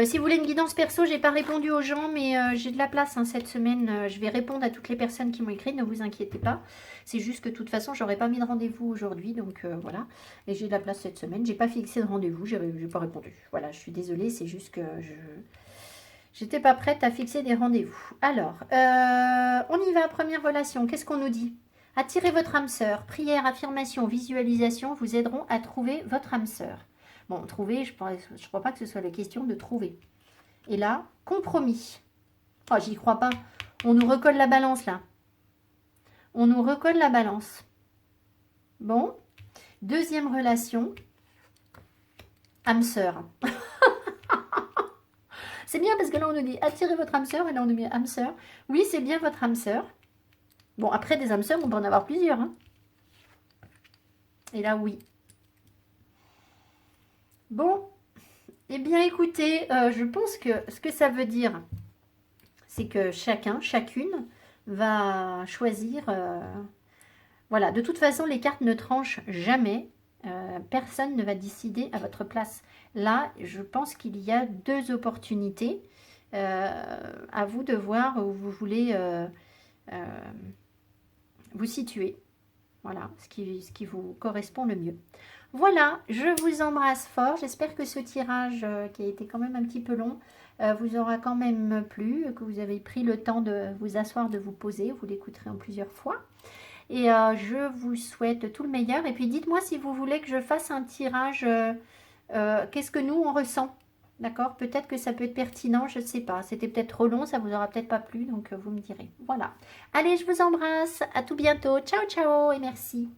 Si vous voulez une guidance perso, j'ai pas répondu aux gens, mais j'ai de la place hein, cette semaine. Je vais répondre à toutes les personnes qui m'ont écrit, ne vous inquiétez pas. C'est juste que de toute façon, j'aurais pas mis de rendez-vous aujourd'hui, donc voilà. Et j'ai de la place cette semaine. J'ai pas fixé de rendez-vous, j'ai pas répondu. Voilà, je suis désolée, c'est juste que j'étais pas prête à fixer des rendez-vous. Alors, on y va, première relation. Qu'est-ce qu'on nous dit? Attirez votre âme sœur. Prière, affirmation, visualisation vous aideront à trouver votre âme sœur. Bon, trouver, je ne crois pas que ce soit la question de trouver. Et là, compromis. Oh, j'y crois pas. On nous recolle la balance, là. On nous recolle la balance. Bon. Deuxième relation. Âme sœur. C'est bien parce que là, on nous dit attirez votre âme sœur. Et là, on nous met âme sœur. Oui, c'est bien votre âme sœur. Bon, après, des âmes sœurs, on peut en avoir plusieurs. Hein. Et là, oui. Bon, eh bien écoutez, je pense que ce que ça veut dire, c'est que chacune va choisir, voilà, de toute façon les cartes ne tranchent jamais, personne ne va décider à votre place. Là, je pense qu'il y a deux opportunités, à vous de voir où vous voulez vous situer, voilà, ce qui vous correspond le mieux. Voilà, je vous embrasse fort. J'espère que ce tirage, qui a été quand même un petit peu long, vous aura quand même plu, que vous avez pris le temps de vous asseoir, de vous poser. Vous l'écouterez en plusieurs fois. Et je vous souhaite tout le meilleur. Et puis dites-moi si vous voulez que je fasse un tirage, qu'est-ce que nous, on ressent. D'accord? Peut-être que ça peut être pertinent, je ne sais pas. C'était peut-être trop long, ça vous aura peut-être pas plu, donc vous me direz. Voilà. Allez, je vous embrasse. À tout bientôt. Ciao, ciao et merci.